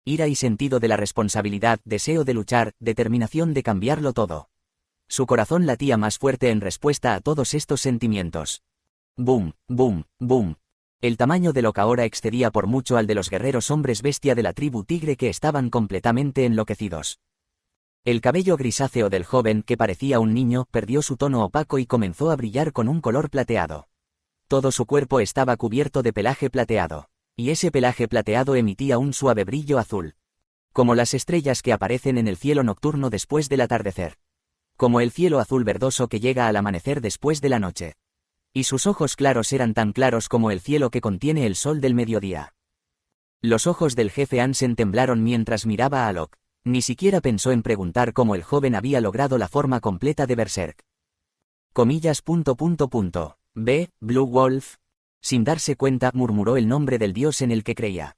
Ira y sentido de la responsabilidad, deseo de luchar, determinación de cambiarlo todo. Su corazón latía más fuerte en respuesta a todos estos sentimientos. Boom, boom, boom. El tamaño de Locke ahora excedía por mucho al de los guerreros hombres bestia de la tribu tigre que estaban completamente enloquecidos. El cabello grisáceo del joven, que parecía un niño, perdió su tono opaco y comenzó a brillar con un color plateado. Todo su cuerpo estaba cubierto de pelaje plateado, y ese pelaje plateado emitía un suave brillo azul. Como las estrellas que aparecen en el cielo nocturno después del atardecer. Como el cielo azul verdoso que llega al amanecer después de la noche. Y sus ojos claros eran tan claros como el cielo que contiene el sol del mediodía. Los ojos del jefe Ansem temblaron mientras miraba a Locke. Ni siquiera pensó en preguntar cómo el joven había logrado la forma completa de Berserk. Comillas. B. Blue Wolf. Sin darse cuenta, murmuró el nombre del dios en el que creía.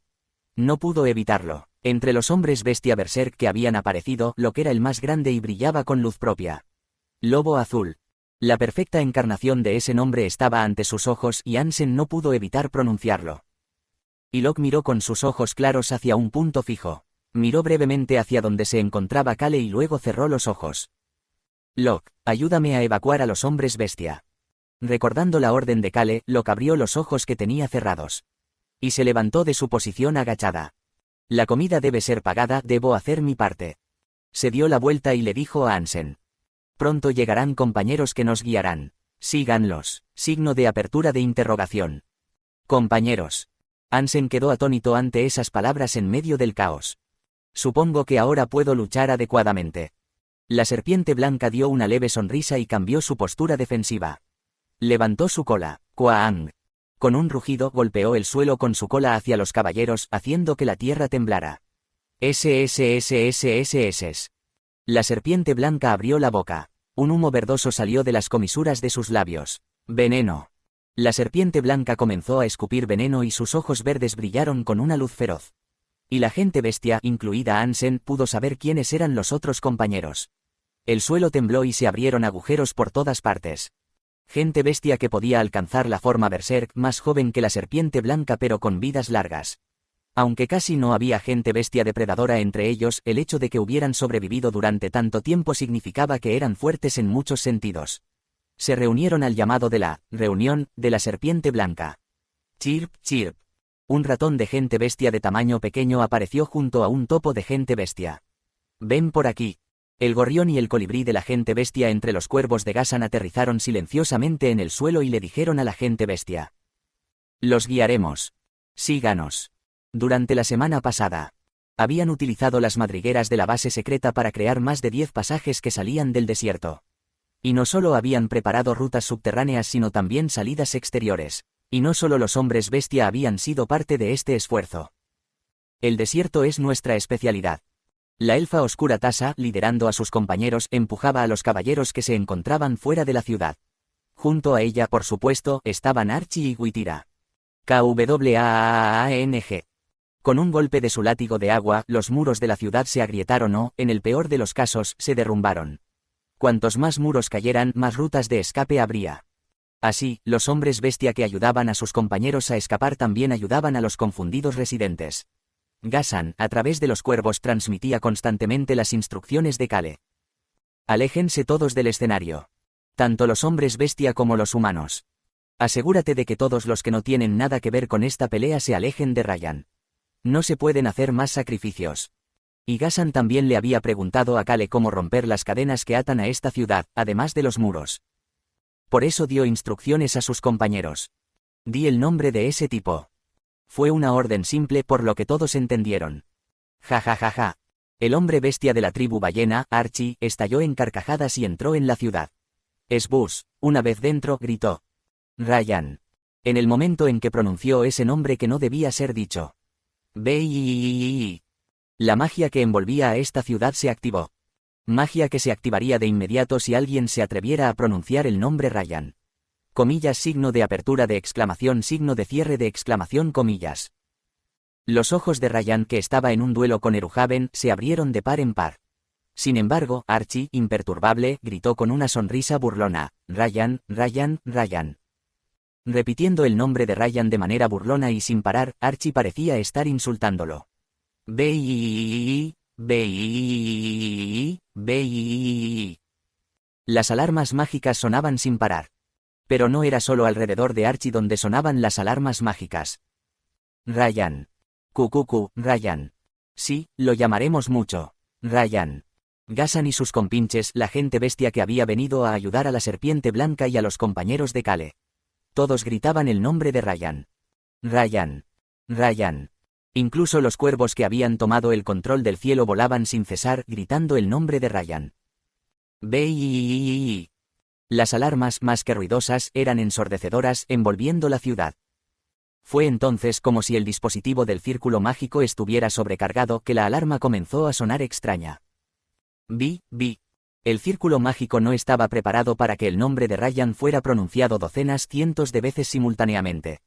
No pudo evitarlo. Entre los hombres bestia Berserk que habían aparecido, Locke era el más grande y brillaba con luz propia. Lobo azul. La perfecta encarnación de ese nombre estaba ante sus ojos y Ansem no pudo evitar pronunciarlo. Y Locke miró con sus ojos claros hacia un punto fijo. Miró brevemente hacia donde se encontraba Kale y luego cerró los ojos. Locke, ayúdame a evacuar a los hombres bestia. Recordando la orden de Kale, Locke abrió los ojos que tenía cerrados. Y se levantó de su posición agachada. La comida debe ser pagada, debo hacer mi parte. Se dio la vuelta y le dijo a Ansem. Pronto llegarán compañeros que nos guiarán. Síganlos. Signo de apertura de interrogación. Compañeros. Ansem quedó atónito ante esas palabras en medio del caos. Supongo que ahora puedo luchar adecuadamente. La serpiente blanca dio una leve sonrisa y cambió su postura defensiva. Levantó su cola. Kuaang. Con un rugido golpeó el suelo con su cola hacia los caballeros, haciendo que la tierra temblara. SSSSSS. La serpiente blanca abrió la boca. Un humo verdoso salió de las comisuras de sus labios. Veneno. La serpiente blanca comenzó a escupir veneno y sus ojos verdes brillaron con una luz feroz. Y la gente bestia, incluida Ansem, pudo saber quiénes eran los otros compañeros. El suelo tembló y se abrieron agujeros por todas partes. Gente bestia que podía alcanzar la forma berserk, más joven que la serpiente blanca pero con vidas largas. Aunque casi no había gente bestia depredadora entre ellos, el hecho de que hubieran sobrevivido durante tanto tiempo significaba que eran fuertes en muchos sentidos. Se reunieron al llamado de la reunión de la serpiente blanca. Chirp, chirp. Un ratón de gente bestia de tamaño pequeño apareció junto a un topo de gente bestia. Ven por aquí. El gorrión y el colibrí de la gente bestia entre los cuervos de Gasan aterrizaron silenciosamente en el suelo y le dijeron a la gente bestia. Los guiaremos. Síganos. Durante la semana pasada, habían utilizado las madrigueras de la base secreta para crear más de 10 pasajes que salían del desierto. Y no solo habían preparado rutas subterráneas sino también salidas exteriores. Y no solo los hombres bestia habían sido parte de este esfuerzo. El desierto es nuestra especialidad. La elfa oscura Tasa, liderando a sus compañeros, empujaba a los caballeros que se encontraban fuera de la ciudad. Junto a ella, por supuesto, estaban Archie y Guitira. KWAAANG. Con un golpe de su látigo de agua, los muros de la ciudad se agrietaron o, en el peor de los casos, se derrumbaron. Cuantos más muros cayeran, más rutas de escape habría. Así, los hombres bestia que ayudaban a sus compañeros a escapar también ayudaban a los confundidos residentes. Ghassan, a través de los cuervos, transmitía constantemente las instrucciones de Kale. Aléjense todos del escenario. Tanto los hombres bestia como los humanos. Asegúrate de que todos los que no tienen nada que ver con esta pelea se alejen de Ryan. No se pueden hacer más sacrificios. Y Ghassan también le había preguntado a Kale cómo romper las cadenas que atan a esta ciudad, además de los muros. Por eso dio instrucciones a sus compañeros. Di el nombre de ese tipo. Fue una orden simple por lo que todos entendieron. Ja ja ja ja. El hombre bestia de la tribu ballena, Archie, estalló en carcajadas y entró en la ciudad. Sbus, una vez dentro, gritó. Ryan. En el momento en que pronunció ese nombre que no debía ser dicho. B-I-I-I-I. La magia que envolvía a esta ciudad se activó. Magia que se activaría de inmediato si alguien se atreviera a pronunciar el nombre Ryan. Comillas, signo de apertura de exclamación, signo de cierre de exclamación, comillas. Los ojos de Ryan, que estaba en un duelo con Eruhaven, se abrieron de par en par. Sin embargo, Archie, imperturbable, gritó con una sonrisa burlona, Ryan, Ryan, Ryan. Repitiendo el nombre de Ryan de manera burlona y sin parar, Archie parecía estar insultándolo. B-I-I-I, B-I-I-I, B-I-I-I. Las alarmas mágicas sonaban sin parar. Pero no era solo alrededor de Archie donde sonaban las alarmas mágicas. Ryan. Cucucu, Ryan. Sí, lo llamaremos mucho. Ryan. Ghassan y sus compinches, la gente bestia que había venido a ayudar a la serpiente blanca y a los compañeros de Kale. Todos gritaban el nombre de Ryan. Ryan. Ryan. Incluso los cuervos que habían tomado el control del cielo volaban sin cesar, gritando el nombre de Ryan. B-I-I-I-I. Las alarmas, más que ruidosas, eran ensordecedoras, envolviendo la ciudad. Fue entonces como si el dispositivo del círculo mágico estuviera sobrecargado que la alarma comenzó a sonar extraña. Bi. El círculo mágico no estaba preparado para que el nombre de Ryan fuera pronunciado docenas, cientos de veces simultáneamente.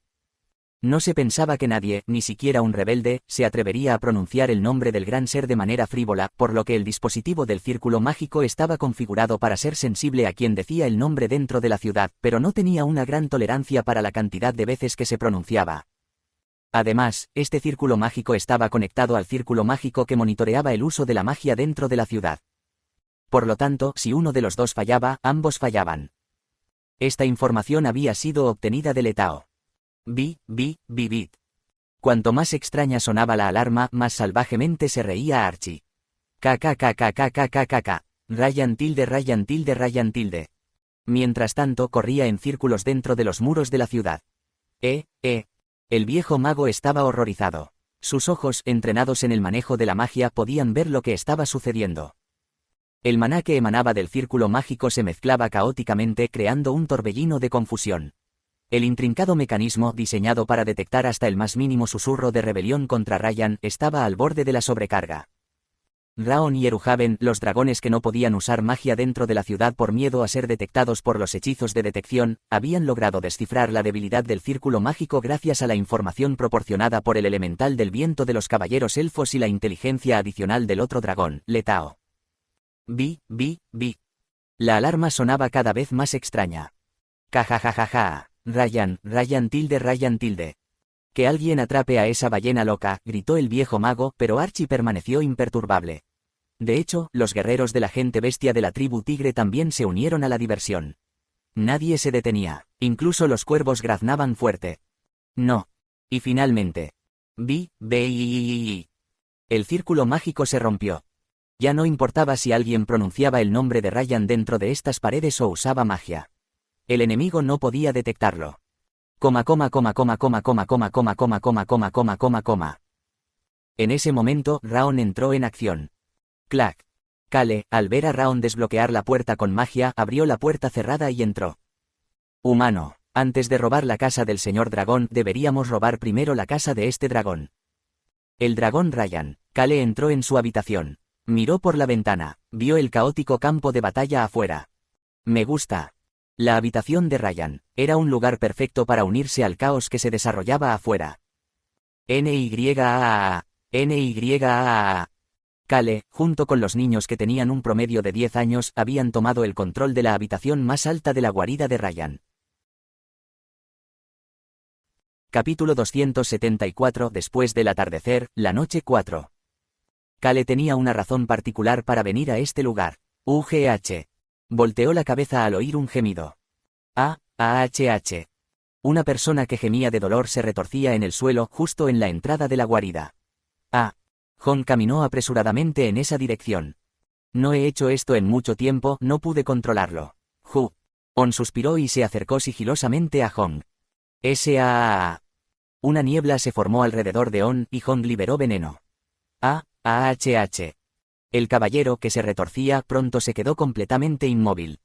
No se pensaba que nadie, ni siquiera un rebelde, se atrevería a pronunciar el nombre del gran ser de manera frívola, por lo que el dispositivo del círculo mágico estaba configurado para ser sensible a quien decía el nombre dentro de la ciudad, pero no tenía una gran tolerancia para la cantidad de veces que se pronunciaba. Además, este círculo mágico estaba conectado al círculo mágico que monitoreaba el uso de la magia dentro de la ciudad. Por lo tanto, si uno de los dos fallaba, ambos fallaban. Esta información había sido obtenida de Letao. Bit. Cuanto más extraña sonaba la alarma, más salvajemente se reía Archie. KKKKKKKK. Ryan tilde. Mientras tanto corría en círculos dentro de los muros de la ciudad. El viejo mago estaba horrorizado. Sus ojos, entrenados en el manejo de la magia, podían ver lo que estaba sucediendo. El maná que emanaba del círculo mágico se mezclaba caóticamente, creando un torbellino de confusión. El intrincado mecanismo, diseñado para detectar hasta el más mínimo susurro de rebelión contra Ryan, estaba al borde de la sobrecarga. Raon y Eruhaven, los dragones que no podían usar magia dentro de la ciudad por miedo a ser detectados por los hechizos de detección, habían logrado descifrar la debilidad del círculo mágico gracias a la información proporcionada por el elemental del viento de los caballeros elfos y la inteligencia adicional del otro dragón, Letao. Bi. La alarma sonaba cada vez más extraña. Cajajajaja. Ryan tilde. Que alguien atrape a esa ballena loca, gritó el viejo mago, pero Archie permaneció imperturbable. De hecho, los guerreros de la gente bestia de la tribu tigre también se unieron a la diversión. Nadie se detenía, incluso los cuervos graznaban fuerte. No. Y finalmente. Bi. El círculo mágico se rompió. Ya no importaba si alguien pronunciaba el nombre de Ryan dentro de estas paredes o usaba magia. El enemigo no podía detectarlo. En ese momento, Raon entró en acción. Clac. Kale, al ver a Raon desbloquear la puerta con magia, abrió la puerta cerrada y entró. Humano, antes de robar la casa del señor dragón, deberíamos robar primero la casa de este dragón. El dragón Ryan. Kale entró en su habitación. Miró por la ventana, vio el caótico campo de batalla afuera. Me gusta. La habitación de Ryan era un lugar perfecto para unirse al caos que se desarrollaba afuera. NYAA. NYAA. Kale, junto con los niños que tenían un promedio de 10 años, habían tomado el control de la habitación más alta de la guarida de Ryan. Capítulo 274. Después del atardecer, la noche 4. Kale tenía una razón particular para venir a este lugar. UGH. Volteó la cabeza al oír un gemido. AHH. Una persona que gemía de dolor se retorcía en el suelo justo en la entrada de la guarida. Hong caminó apresuradamente en esa dirección. No he hecho esto en mucho tiempo, no pude controlarlo. On suspiró y se acercó sigilosamente a Hong. SAAA. Una niebla se formó alrededor de On y Hong liberó veneno. AHH. El caballero, que se retorcía, pronto se quedó completamente inmóvil.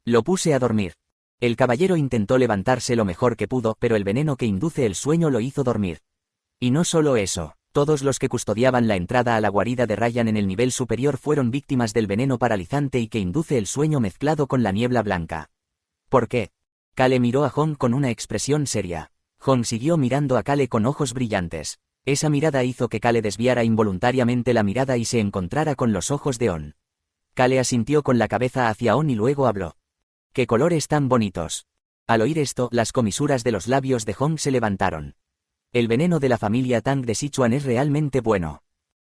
Lo puse a dormir. El caballero intentó levantarse lo mejor que pudo, pero el veneno que induce el sueño lo hizo dormir. Y no solo eso. Todos los que custodiaban la entrada a la guarida de Ryan en el nivel superior fueron víctimas del veneno paralizante y que induce el sueño mezclado con la niebla blanca. ¿Por qué? Kale miró a Hong con una expresión seria. Hong siguió mirando a Kale con ojos brillantes. Esa mirada hizo que Kale desviara involuntariamente la mirada y se encontrara con los ojos de On. Kale asintió con la cabeza hacia On y luego habló. ¡Qué colores tan bonitos! Al oír esto, las comisuras de los labios de Hong se levantaron. El veneno de la familia Tang de Sichuan es realmente bueno.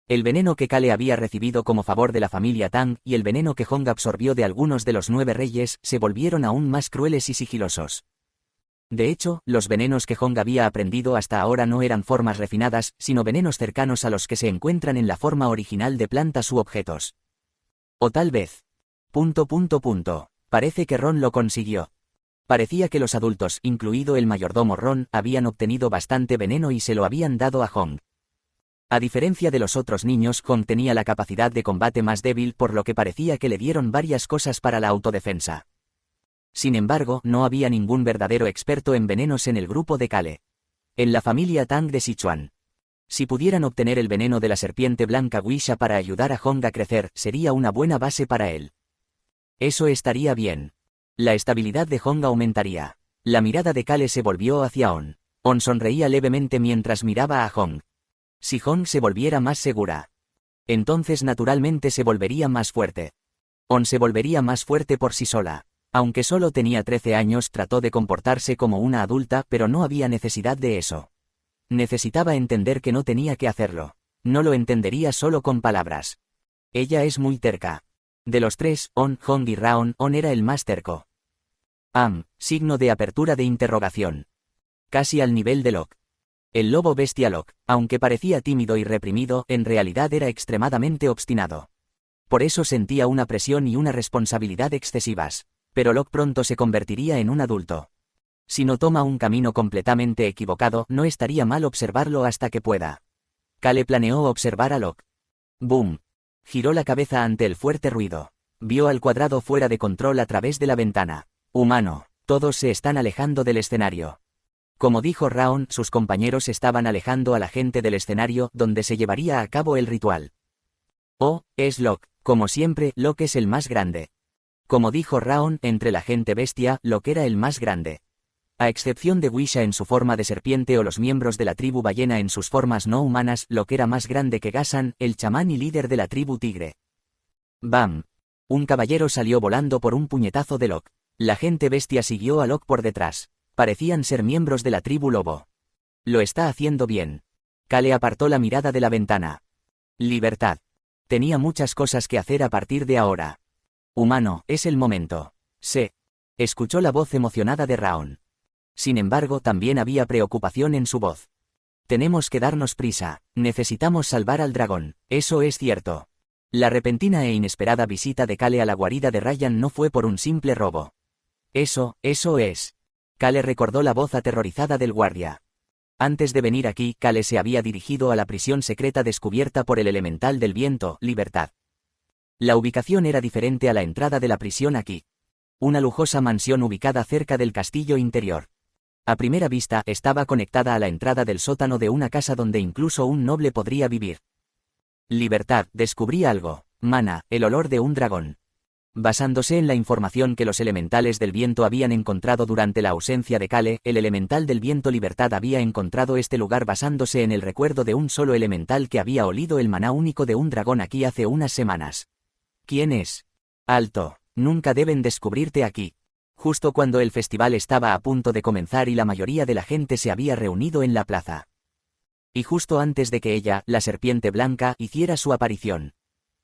El veneno que Kale había recibido como favor de la familia Tang y el veneno que Hong absorbió de algunos de los 9 reyes se volvieron aún más crueles y sigilosos. De hecho, los venenos que Hong había aprendido hasta ahora no eran formas refinadas, sino venenos cercanos a los que se encuentran en la forma original de plantas u objetos. O tal vez. Parece que Ron lo consiguió. Parecía que los adultos, incluido el mayordomo Ron, habían obtenido bastante veneno y se lo habían dado a Hong. A diferencia de los otros niños, Hong tenía la capacidad de combate más débil, por lo que parecía que le dieron varias cosas para la autodefensa. Sin embargo, no había ningún verdadero experto en venenos en el grupo de Kale. En la familia Tang de Sichuan. Si pudieran obtener el veneno de la serpiente blanca Wisha para ayudar a Hong a crecer, sería una buena base para él. Eso estaría bien. La estabilidad de Hong aumentaría. La mirada de Kale se volvió hacia On. On sonreía levemente mientras miraba a Hong. Si Hong se volviera más segura, entonces naturalmente se volvería más fuerte. On se volvería más fuerte por sí sola. Aunque solo tenía 13 años, trató de comportarse como una adulta, pero no había necesidad de eso. Necesitaba entender que no tenía que hacerlo. No lo entendería solo con palabras. Ella es muy terca. De los 3, On, Hong y Raon, On era el más terco. Signo de apertura de interrogación. Casi al nivel de Locke. El lobo bestia Locke, aunque parecía tímido y reprimido, en realidad era extremadamente obstinado. Por eso sentía una presión y una responsabilidad excesivas. Pero Locke pronto se convertiría en un adulto. Si no toma un camino completamente equivocado, no estaría mal observarlo hasta que pueda. Kale planeó observar a Locke. ¡Boom! Giró la cabeza ante el fuerte ruido. Vio al cuadrado fuera de control a través de la ventana. Humano, todos se están alejando del escenario. Como dijo Raon, sus compañeros estaban alejando a la gente del escenario donde se llevaría a cabo el ritual. Es Locke. Como siempre, Locke es el más grande. Como dijo Raon, entre la gente bestia, Locke era el más grande. A excepción de Wisha en su forma de serpiente o los miembros de la tribu ballena en sus formas no humanas, Locke era más grande que Gasan, el chamán y líder de la tribu tigre. ¡Bam! Un caballero salió volando por un puñetazo de Locke. La gente bestia siguió a Locke por detrás. Parecían ser miembros de la tribu lobo. Lo está haciendo bien. Kale apartó la mirada de la ventana. Libertad. Tenía muchas cosas que hacer a partir de ahora. Humano, es el momento. Escuchó la voz emocionada de Raon. Sin embargo, también había preocupación en su voz. Tenemos que darnos prisa. Necesitamos salvar al dragón. Eso es cierto. La repentina e inesperada visita de Kale a la guarida de Ryan no fue por un simple robo. Eso es. Kale recordó la voz aterrorizada del guardia. Antes de venir aquí, Kale se había dirigido a la prisión secreta descubierta por el elemental del viento, Libertad. La ubicación era diferente a la entrada de la prisión aquí. Una lujosa mansión ubicada cerca del castillo interior. A primera vista, estaba conectada a la entrada del sótano de una casa donde incluso un noble podría vivir. Libertad, descubrí algo. Mana, el olor de un dragón. Basándose en la información que los elementales del viento habían encontrado durante la ausencia de Kale, el elemental del viento Libertad había encontrado este lugar basándose en el recuerdo de un solo elemental que había olido el maná único de un dragón aquí hace unas semanas. ¿Quién es? Alto, nunca deben descubrirte aquí. Justo cuando el festival estaba a punto de comenzar y la mayoría de la gente se había reunido en la plaza. Y justo antes de que ella, la serpiente blanca, hiciera su aparición.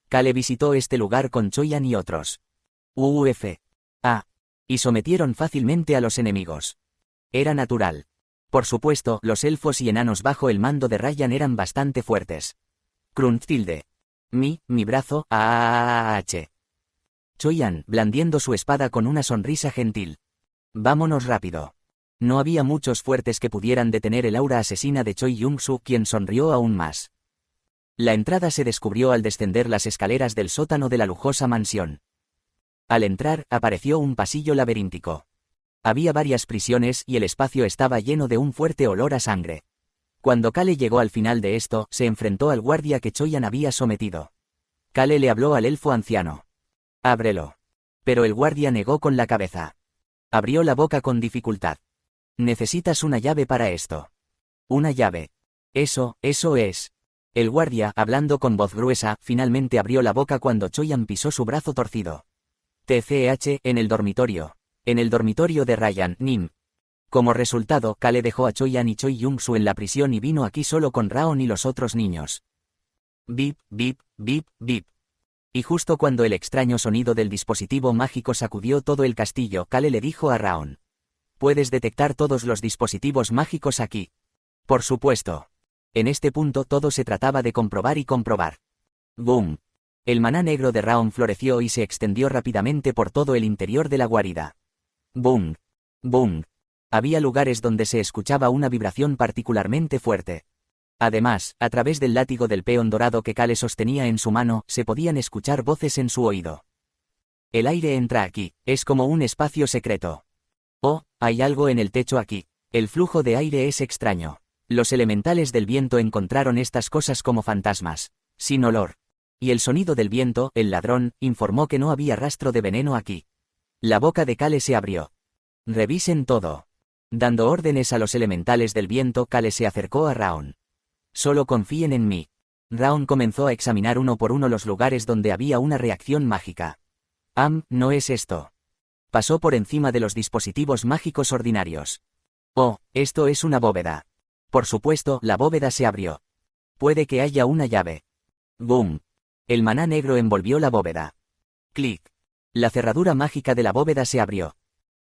Kale visitó este lugar con Choyan y otros. Y sometieron fácilmente a los enemigos. Era natural. Por supuesto, los elfos y enanos bajo el mando de Ryan eran bastante fuertes. Crunch tilde. Mi brazo, Choyan, blandiendo su espada con una sonrisa gentil. Vámonos rápido. No había muchos fuertes que pudieran detener el aura asesina de Choi Yong-su, quien sonrió aún más. La entrada se descubrió al descender las escaleras del sótano de la lujosa mansión. Al entrar, apareció un pasillo laberíntico. Había varias prisiones y el espacio estaba lleno de un fuerte olor a sangre. Cuando Kale llegó al final de esto, se enfrentó al guardia que Choyan había sometido. Kale le habló al elfo anciano. Ábrelo. Pero el guardia negó con la cabeza. Abrió la boca con dificultad. Necesitas una llave para esto. Una llave. Eso es. El guardia, hablando con voz gruesa, finalmente abrió la boca cuando Choyan pisó su brazo torcido. TCH, en el dormitorio. En el dormitorio de Ryan, Nim. Como resultado, Kale dejó a Choyan y Choi Yong-su en la prisión y vino aquí solo con Raon y los otros niños. Bip, bip, bip, bip. Y justo cuando el extraño sonido del dispositivo mágico sacudió todo el castillo, Kale le dijo a Raon. ¿Puedes detectar todos los dispositivos mágicos aquí? Por supuesto. En este punto todo se trataba de comprobar y comprobar. Boom. El maná negro de Raon floreció y se extendió rápidamente por todo el interior de la guarida. Boom. Boom. Había lugares donde se escuchaba una vibración particularmente fuerte. Además, a través del látigo del peón dorado que Kale sostenía en su mano, se podían escuchar voces en su oído. El aire entra aquí, es como un espacio secreto. Oh, hay algo en el techo aquí. El flujo de aire es extraño. Los elementales del viento encontraron estas cosas como fantasmas, sin olor. Y el sonido del viento, el ladrón, informó que no había rastro de veneno aquí. La boca de Kale se abrió. Revisen todo. Dando órdenes a los elementales del viento, Kale se acercó a Raon. Solo confíen en mí. Raon comenzó a examinar uno por uno los lugares donde había una reacción mágica. No es esto. Pasó por encima de los dispositivos mágicos ordinarios. Oh, esto es una bóveda. Por supuesto, la bóveda se abrió. Puede que haya una llave. Boom. El maná negro envolvió la bóveda. Clic. La cerradura mágica de la bóveda se abrió.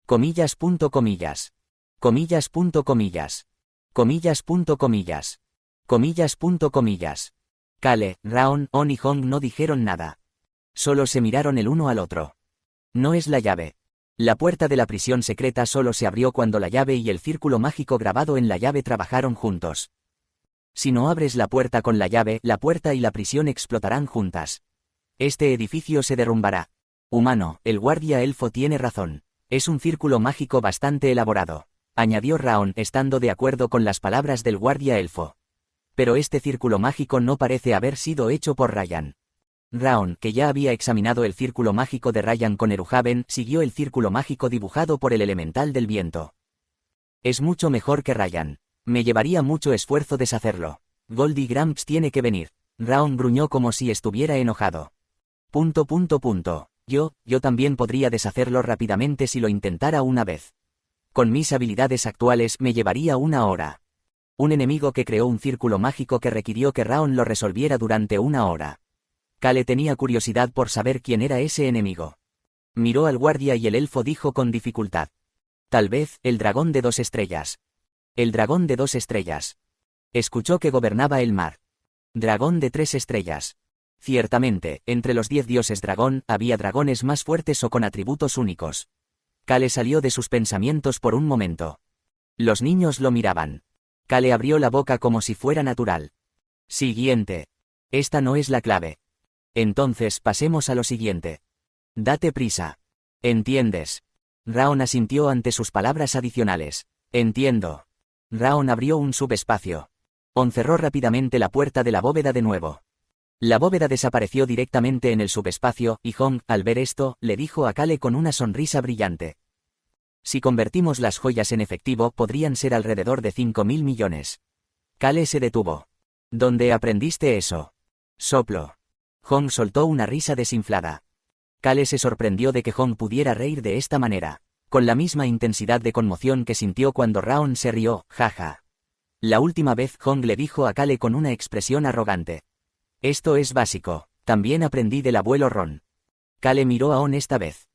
Comillas. Comillas. Comillas. Comillas. Comillas. Comillas. Comillas. Kale, Raon, On y Hong no dijeron nada. Solo se miraron el uno al otro. No es la llave. La puerta de la prisión secreta solo se abrió cuando la llave y el círculo mágico grabado en la llave trabajaron juntos. Si no abres la puerta con la llave, la puerta y la prisión explotarán juntas. Este edificio se derrumbará. Humano, el guardia elfo tiene razón. Es un círculo mágico bastante elaborado, añadió Raon, estando de acuerdo con las palabras del guardia elfo. Pero este círculo mágico no parece haber sido hecho por Ryan. Raon, que ya había examinado el círculo mágico de Ryan con Eruhaven, siguió el círculo mágico dibujado por el elemental del viento. Es mucho mejor que Ryan. Me llevaría mucho esfuerzo deshacerlo. Goldie Gramps tiene que venir. Raon gruñó como si estuviera enojado. Yo también podría deshacerlo rápidamente si lo intentara una vez. Con mis habilidades actuales me llevaría una hora. Un enemigo que creó un círculo mágico que requirió que Raon lo resolviera durante una hora. Kale tenía curiosidad por saber quién era ese enemigo. Miró al guardia y el elfo dijo con dificultad. Tal vez, el dragón de 2 estrellas. El dragón de 2 estrellas. Escuchó que gobernaba el mar. Dragón de 3 estrellas. Ciertamente, entre los 10 dioses dragón, había dragones más fuertes o con atributos únicos. Kale salió de sus pensamientos por un momento. Los niños lo miraban. Kale abrió la boca como si fuera natural. Siguiente. Esta no es la clave. Entonces pasemos a lo siguiente. Date prisa. ¿Entiendes? Raon asintió ante sus palabras adicionales. Entiendo. Raon abrió un subespacio. On cerró rápidamente la puerta de la bóveda de nuevo. La bóveda desapareció directamente en el subespacio, y Hong, al ver esto, le dijo a Kale con una sonrisa brillante. Si convertimos las joyas en efectivo, podrían ser alrededor de 5.000 millones. Kale se detuvo. ¿Dónde aprendiste eso? Soplo. Hong soltó una risa desinflada. Kale se sorprendió de que Hong pudiera reír de esta manera, con la misma intensidad de conmoción que sintió cuando Raon se rió, jaja. La última vez Hong le dijo a Kale con una expresión arrogante. Esto es básico, también aprendí del abuelo Ron. Kale miró a On esta vez.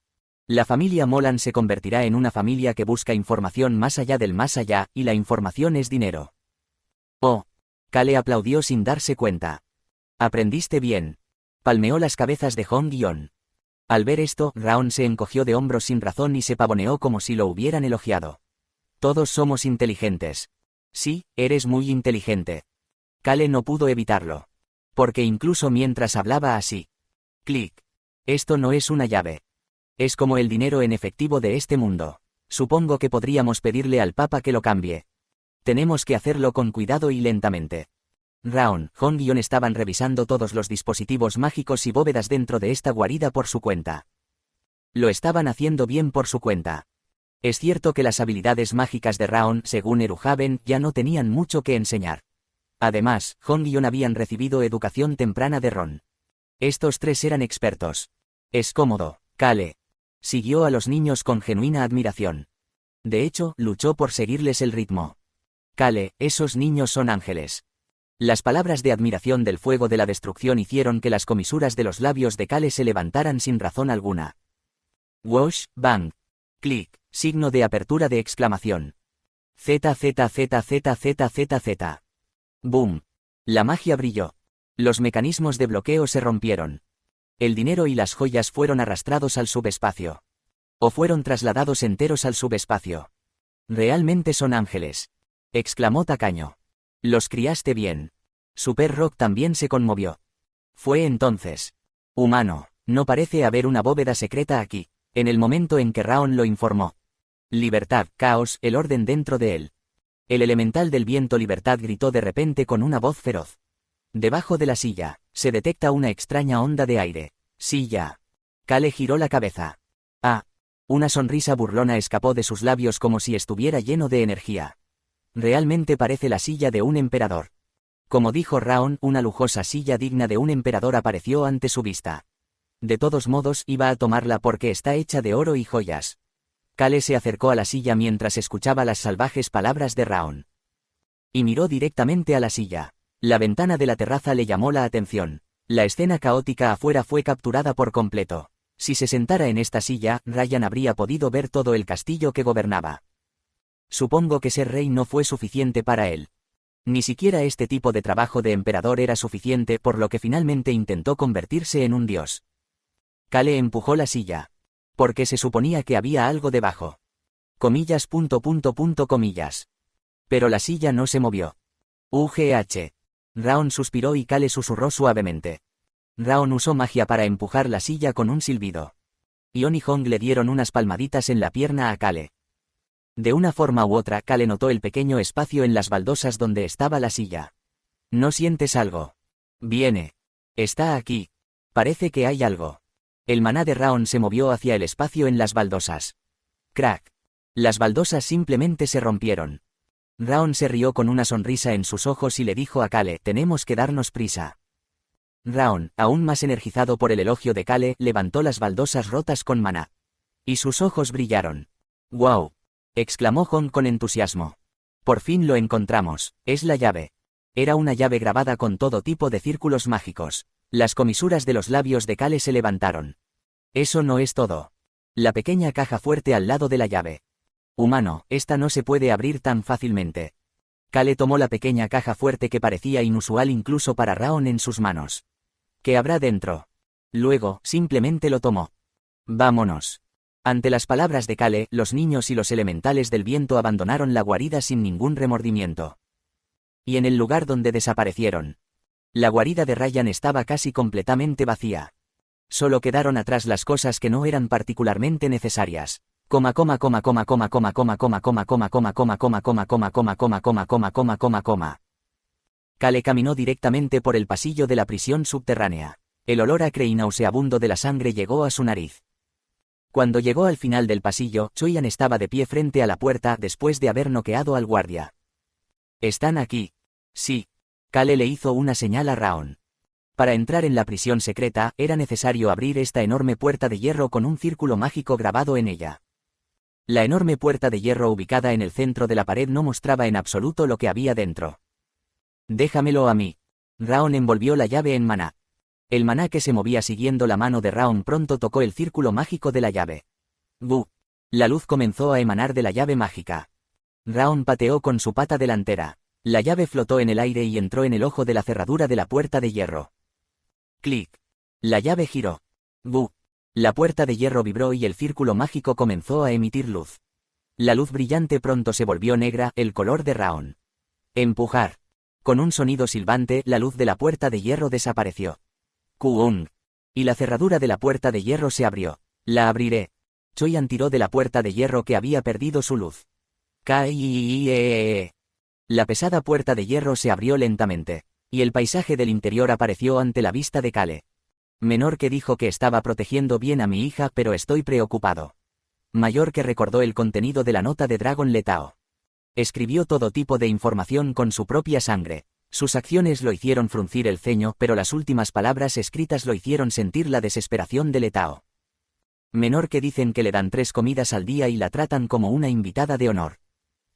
La familia Molan se convertirá en una familia que busca información más allá del más allá, y la información es dinero. Oh. Kale aplaudió sin darse cuenta. Aprendiste bien. Palmeó las cabezas de Hong y On. Al ver esto, Raon se encogió de hombros sin razón y se pavoneó como si lo hubieran elogiado. Todos somos inteligentes. Sí, eres muy inteligente. Kale no pudo evitarlo. Porque incluso mientras hablaba así. Clic. Esto no es una llave. Es como el dinero en efectivo de este mundo. Supongo que podríamos pedirle al Papa que lo cambie. Tenemos que hacerlo con cuidado y lentamente. Raon, Hong y On estaban revisando todos los dispositivos mágicos y bóvedas dentro de esta guarida por su cuenta. Lo estaban haciendo bien por su cuenta. Es cierto que las habilidades mágicas de Raon, según Eruhaven, ya no tenían mucho que enseñar. Además, Hong y On habían recibido educación temprana de Ron. Estos tres eran expertos. Es cómodo, Kale. Siguió a los niños con genuina admiración. De hecho, luchó por seguirles el ritmo. Kale, esos niños son ángeles. Las palabras de admiración del fuego de la destrucción hicieron que las comisuras de los labios de Kale se levantaran sin razón alguna. Whoosh, bang. Clic, signo de apertura de exclamación. ZZZZZZZ. Boom. La magia brilló. Los mecanismos de bloqueo se rompieron. El dinero y las joyas fueron arrastrados al subespacio. O fueron trasladados enteros al subespacio. Realmente son ángeles. Exclamó tacaño. Los criaste bien. Super Rock también se conmovió. Fue entonces. Humano, no parece haber una bóveda secreta aquí, en el momento en que Raon lo informó. Libertad, caos, el orden dentro de él. El elemental del viento Libertad gritó de repente con una voz feroz. Debajo de la silla, se detecta una extraña onda de aire. Silla. Kale giró la cabeza. Ah. Una sonrisa burlona escapó de sus labios como si estuviera lleno de energía. Realmente parece la silla de un emperador. Como dijo Raon, una lujosa silla digna de un emperador apareció ante su vista. De todos modos, iba a tomarla porque está hecha de oro y joyas. Kale se acercó a la silla mientras escuchaba las salvajes palabras de Raon. Y miró directamente a la silla. La ventana de la terraza le llamó la atención. La escena caótica afuera fue capturada por completo. Si se sentara en esta silla, Ryan habría podido ver todo el castillo que gobernaba. Supongo que ser rey no fue suficiente para él. Ni siquiera este tipo de trabajo de emperador era suficiente, por lo que finalmente intentó convertirse en un dios. Kale empujó la silla. Porque se suponía que había algo debajo. Comillas. Pero la silla no se movió. Raon suspiró y Kale susurró suavemente. Raon usó magia para empujar la silla con un silbido. On y Hong le dieron unas palmaditas en la pierna a Kale. De una forma u otra, Kale notó el pequeño espacio en las baldosas donde estaba la silla. ¿No sientes algo? Viene. Está aquí. Parece que hay algo. El maná de Raon se movió hacia el espacio en las baldosas. Crack. Las baldosas simplemente se rompieron. Raon se rió con una sonrisa en sus ojos y le dijo a Kale, tenemos que darnos prisa. Raon, aún más energizado por el elogio de Kale, levantó las baldosas rotas con maná. Y sus ojos brillaron. ¡Wow! Exclamó Hong con entusiasmo. Por fin lo encontramos, es la llave. Era una llave grabada con todo tipo de círculos mágicos. Las comisuras de los labios de Kale se levantaron. Eso no es todo. La pequeña caja fuerte al lado de la llave. Humano, esta no se puede abrir tan fácilmente. Kale tomó la pequeña caja fuerte que parecía inusual incluso para Raon en sus manos. ¿Qué habrá dentro? Luego, simplemente lo tomó. Vámonos. Ante las palabras de Kale, los niños y los elementales del viento abandonaron la guarida sin ningún remordimiento. Y en el lugar donde desaparecieron. La guarida de Ryan estaba casi completamente vacía. Solo quedaron atrás las cosas que no eran particularmente necesarias. Kale caminó directamente por el pasillo de la prisión subterránea. El olor acre y nauseabundo de la sangre llegó a su nariz. Cuando llegó al final del pasillo, Choyan estaba de pie frente a la puerta después de haber noqueado al guardia. ¿Están aquí? Sí. Kale le hizo una señal a Raon. Para entrar en la prisión secreta, era necesario abrir esta enorme puerta de hierro con un círculo mágico grabado en ella. La enorme puerta de hierro ubicada en el centro de la pared no mostraba en absoluto lo que había dentro. Déjamelo a mí. Raon envolvió la llave en maná. El maná que se movía siguiendo la mano de Raon pronto tocó el círculo mágico de la llave. ¡Bu! La luz comenzó a emanar de la llave mágica. Raon pateó con su pata delantera. La llave flotó en el aire y entró en el ojo de la cerradura de la puerta de hierro. ¡Clic! La llave giró. ¡Bu! La puerta de hierro vibró y el círculo mágico comenzó a emitir luz. La luz brillante pronto se volvió negra, el color de Raon. Empujar. Con un sonido silbante, la luz de la puerta de hierro desapareció. ¡Kuung! Y la cerradura de la puerta de hierro se abrió. La abriré. Choyan tiró de la puerta de hierro que había perdido su luz. ¡Kai! La pesada puerta de hierro se abrió lentamente, y el paisaje del interior apareció ante la vista de Kale. Menor que dijo que estaba protegiendo bien a mi hija, pero estoy preocupado. Mayor que recordó el contenido de la nota de Dragon Letao. Escribió todo tipo de información con su propia sangre. Sus acciones lo hicieron fruncir el ceño, pero las últimas palabras escritas lo hicieron sentir la desesperación de Letao. Menor que dicen que le dan 3 comidas al día y la tratan como una invitada de honor.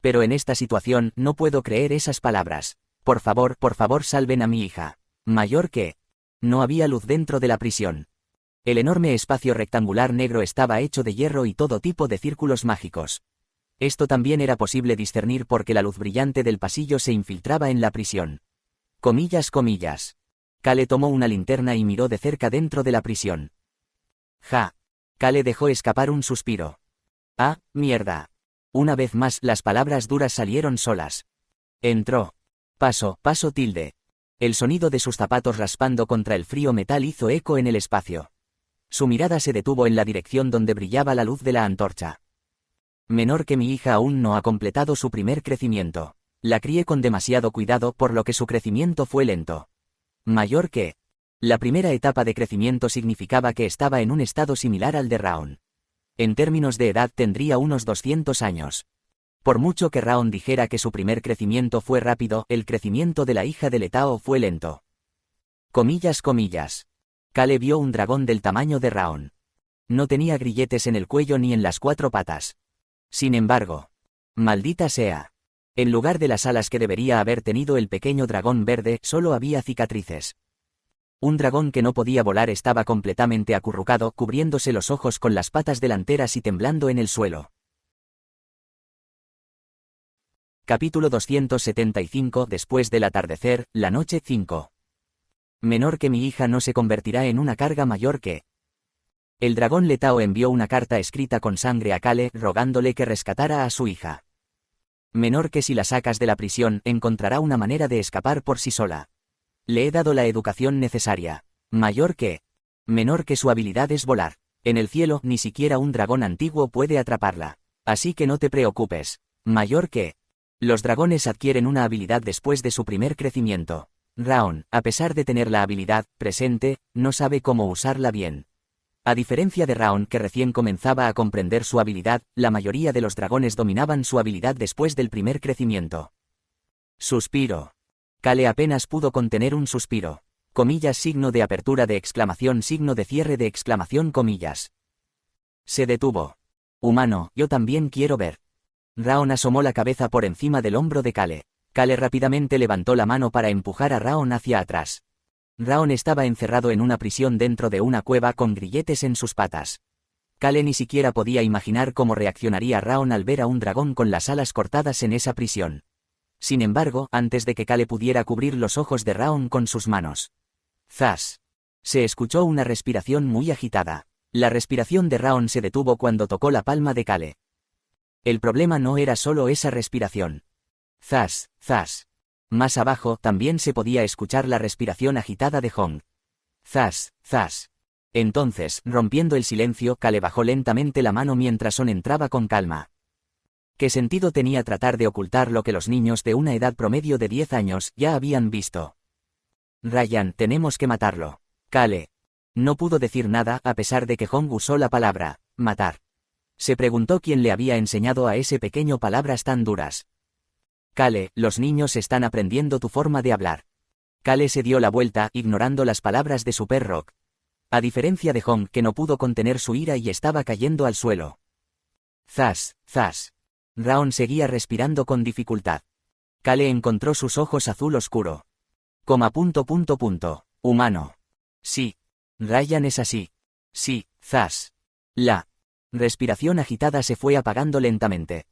Pero en esta situación no puedo creer esas palabras. Por favor, salven a mi hija. Mayor que... No había luz dentro de la prisión. El enorme espacio rectangular negro estaba hecho de hierro y todo tipo de círculos mágicos. Esto también era posible discernir porque la luz brillante del pasillo se infiltraba en la prisión. Comillas. Kale tomó una linterna y miró de cerca dentro de la prisión. ¡Ja! Kale dejó escapar un suspiro. ¡Ah, mierda! Una vez más las palabras duras salieron solas. Entró. Paso. El sonido de sus zapatos raspando contra el frío metal hizo eco en el espacio. Su mirada se detuvo en la dirección donde brillaba la luz de la antorcha. Menor que mi hija aún no ha completado su primer crecimiento. La crié con demasiado cuidado por lo que su crecimiento fue lento. Mayor que... La primera etapa de crecimiento significaba que estaba en un estado similar al de Raon. En términos de edad tendría unos 200 años. Por mucho que Raon dijera que su primer crecimiento fue rápido, el crecimiento de la hija de Letao fue lento. Comillas. Kale vio un dragón del tamaño de Raon. No tenía grilletes en el cuello ni en las 4 patas. Sin embargo, maldita sea. En lugar de las alas que debería haber tenido el pequeño dragón verde, solo había cicatrices. Un dragón que no podía volar estaba completamente acurrucado, cubriéndose los ojos con las patas delanteras y temblando en el suelo. Capítulo 275. Después del atardecer, la noche 5. Menor que mi hija no se convertirá en una carga mayor que... El dragón Letao envió una carta escrita con sangre a Kale, rogándole que rescatara a su hija. Menor que si la sacas de la prisión, encontrará una manera de escapar por sí sola. Le he dado la educación necesaria. Mayor que... Menor que su habilidad es volar. En el cielo, ni siquiera un dragón antiguo puede atraparla. Así que no te preocupes. Mayor que... Los dragones adquieren una habilidad después de su primer crecimiento. Raon, a pesar de tener la habilidad presente, no sabe cómo usarla bien. A diferencia de Raon, que recién comenzaba a comprender su habilidad, la mayoría de los dragones dominaban su habilidad después del primer crecimiento. Suspiro. Kale apenas pudo contener un suspiro. Comillas, signo de apertura de exclamación, signo de cierre de exclamación, comillas. Se detuvo. Humano, yo también quiero ver. Raon asomó la cabeza por encima del hombro de Kale. Kale rápidamente levantó la mano para empujar a Raon hacia atrás. Raon estaba encerrado en una prisión dentro de una cueva con grilletes en sus patas. Kale ni siquiera podía imaginar cómo reaccionaría Raon al ver a un dragón con las alas cortadas en esa prisión. Sin embargo, antes de que Kale pudiera cubrir los ojos de Raon con sus manos. ¡Zas! Se escuchó una respiración muy agitada. La respiración de Raon se detuvo cuando tocó la palma de Kale. El problema no era solo esa respiración. ¡Zas! Más abajo también se podía escuchar la respiración agitada de Hong. ¡Zas! Entonces, rompiendo el silencio, Kale bajó lentamente la mano mientras Son entraba con calma. ¿Qué sentido tenía tratar de ocultar lo que los niños de una edad promedio de 10 años ya habían visto? Ryan, tenemos que matarlo. Kale. No pudo decir nada a pesar de que Hong usó la palabra, matar. Se preguntó quién le había enseñado a ese pequeño palabras tan duras. Kale, los niños están aprendiendo tu forma de hablar. Kale se dio la vuelta, ignorando las palabras de Super Rock. A diferencia de Hong, que no pudo contener su ira y estaba cayendo al suelo. Zas, zas. Raon seguía respirando con dificultad. Kale encontró sus ojos azul oscuro. Humano. Sí. Ryan es así. Sí, zas. La respiración agitada se fue apagando lentamente.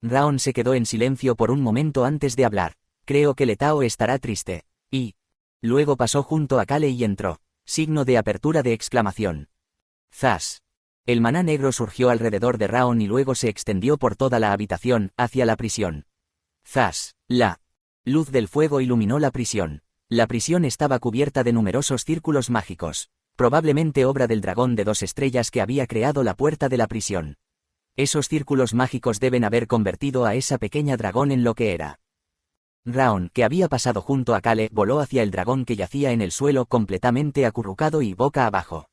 Raon se quedó en silencio por un momento antes de hablar. Creo que Letao estará triste. Y luego pasó junto a Kale y entró. Signo de apertura de exclamación. Zas. El maná negro surgió alrededor de Raon y luego se extendió por toda la habitación, hacia la prisión. Zas. La luz del fuego iluminó la prisión. La prisión estaba cubierta de numerosos círculos mágicos. Probablemente obra del dragón de 2 estrellas que había creado la puerta de la prisión. Esos círculos mágicos deben haber convertido a esa pequeña dragón en lo que era. Raon, que había pasado junto a Kale, voló hacia el dragón que yacía en el suelo completamente acurrucado y boca abajo.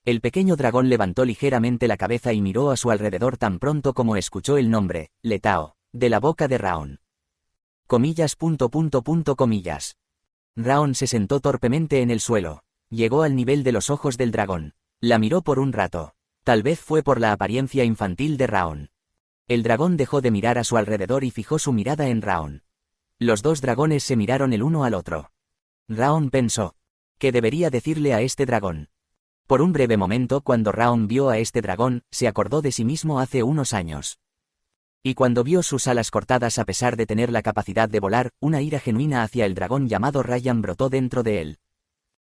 El pequeño dragón levantó ligeramente la cabeza y miró a su alrededor tan pronto como escuchó el nombre, Letao, de la boca de Raon. Comillas. Raon se sentó torpemente en el suelo. Llegó al nivel de los ojos del dragón. La miró por un rato. Tal vez fue por la apariencia infantil de Raon. El dragón dejó de mirar a su alrededor y fijó su mirada en Raon. Los 2 dragones se miraron el uno al otro. Raon pensó. ¿Qué debería decirle a este dragón? Por un breve momento, cuando Raon vio a este dragón, se acordó de sí mismo hace unos años. Y cuando vio sus alas cortadas a pesar de tener la capacidad de volar, una ira genuina hacia el dragón llamado Ryan brotó dentro de él.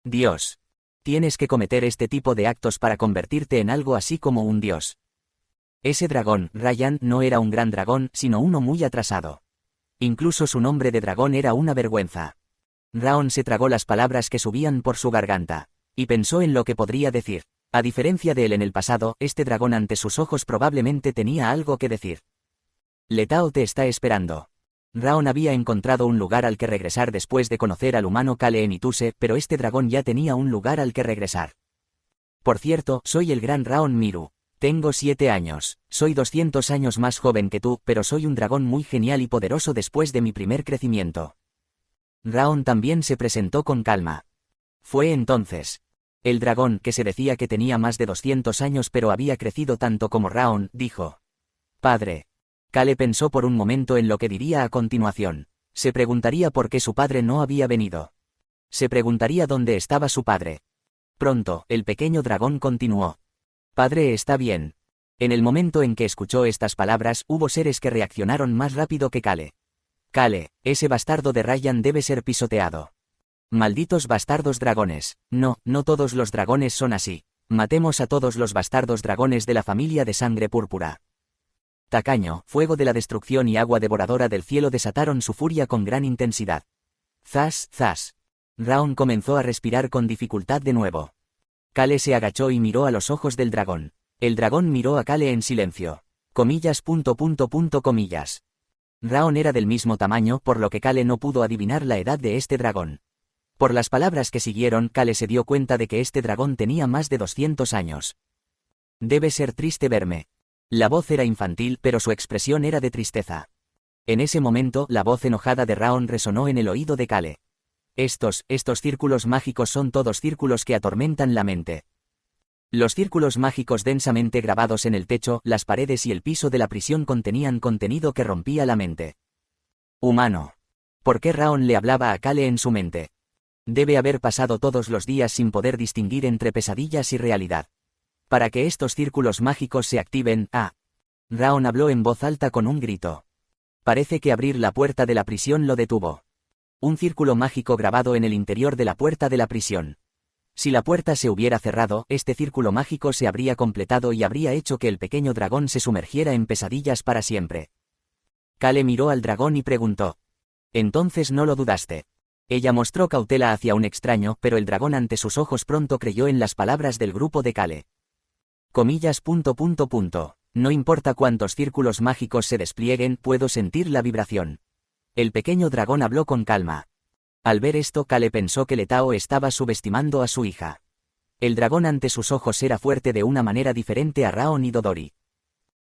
Dios. Tienes que cometer este tipo de actos para convertirte en algo así como un dios. Ese dragón, Ryan, no era un gran dragón, sino uno muy atrasado. Incluso su nombre de dragón era una vergüenza. Raon se tragó las palabras que subían por su garganta. Y pensó en lo que podría decir. A diferencia de él en el pasado, este dragón ante sus ojos probablemente tenía algo que decir. Letao te está esperando. Raon había encontrado un lugar al que regresar después de conocer al humano Kale en Ituse, pero este dragón ya tenía un lugar al que regresar. Por cierto, soy el gran Raon Miru. Tengo 7 años. Soy 200 años más joven que tú, pero soy un dragón muy genial y poderoso después de mi primer crecimiento. Raon también se presentó con calma. Fue entonces. El dragón, que se decía que tenía más de 200 años pero había crecido tanto como Raon, dijo. Padre. Kale pensó por un momento en lo que diría a continuación. Se preguntaría por qué su padre no había venido. Se preguntaría dónde estaba su padre. Pronto, el pequeño dragón continuó. Padre está bien. En el momento en que escuchó estas palabras, hubo seres que reaccionaron más rápido que Kale. Kale, ese bastardo de Ryan debe ser pisoteado. Malditos bastardos dragones. No, no todos los dragones son así. Matemos a todos los bastardos dragones de la familia de sangre púrpura. Tacaño, fuego de la destrucción y agua devoradora del cielo desataron su furia con gran intensidad. Zas, zas. Raon comenzó a respirar con dificultad de nuevo. Kale se agachó y miró a los ojos del dragón. El dragón miró a Kale en silencio. Comillas. Raon era del mismo tamaño, por lo que Kale no pudo adivinar la edad de este dragón. Por las palabras que siguieron, Kale se dio cuenta de que este dragón tenía más de 200 años. Debe ser triste verme. La voz era infantil, pero su expresión era de tristeza. En ese momento, la voz enojada de Raon resonó en el oído de Kale. Estos círculos mágicos son todos círculos que atormentan la mente. Los círculos mágicos densamente grabados en el techo, las paredes y el piso de la prisión contenían contenido que rompía la mente. Humano. ¿Por qué Raon le hablaba a Kale en su mente? Debe haber pasado todos los días sin poder distinguir entre pesadillas y realidad. Para que estos círculos mágicos se activen, Raon habló en voz alta con un grito. Parece que abrir la puerta de la prisión lo detuvo. Un círculo mágico grabado en el interior de la puerta de la prisión. Si la puerta se hubiera cerrado, este círculo mágico se habría completado y habría hecho que el pequeño dragón se sumergiera en pesadillas para siempre. Kale miró al dragón y preguntó. Entonces no lo dudaste. Ella mostró cautela hacia un extraño, pero el dragón ante sus ojos pronto creyó en las palabras del grupo de Kale. Comillas. No importa cuántos círculos mágicos se desplieguen, puedo sentir la vibración. El pequeño dragón habló con calma. Al ver esto, Kale pensó que Letao estaba subestimando a su hija. El dragón ante sus ojos era fuerte de una manera diferente a Raon y Dodori.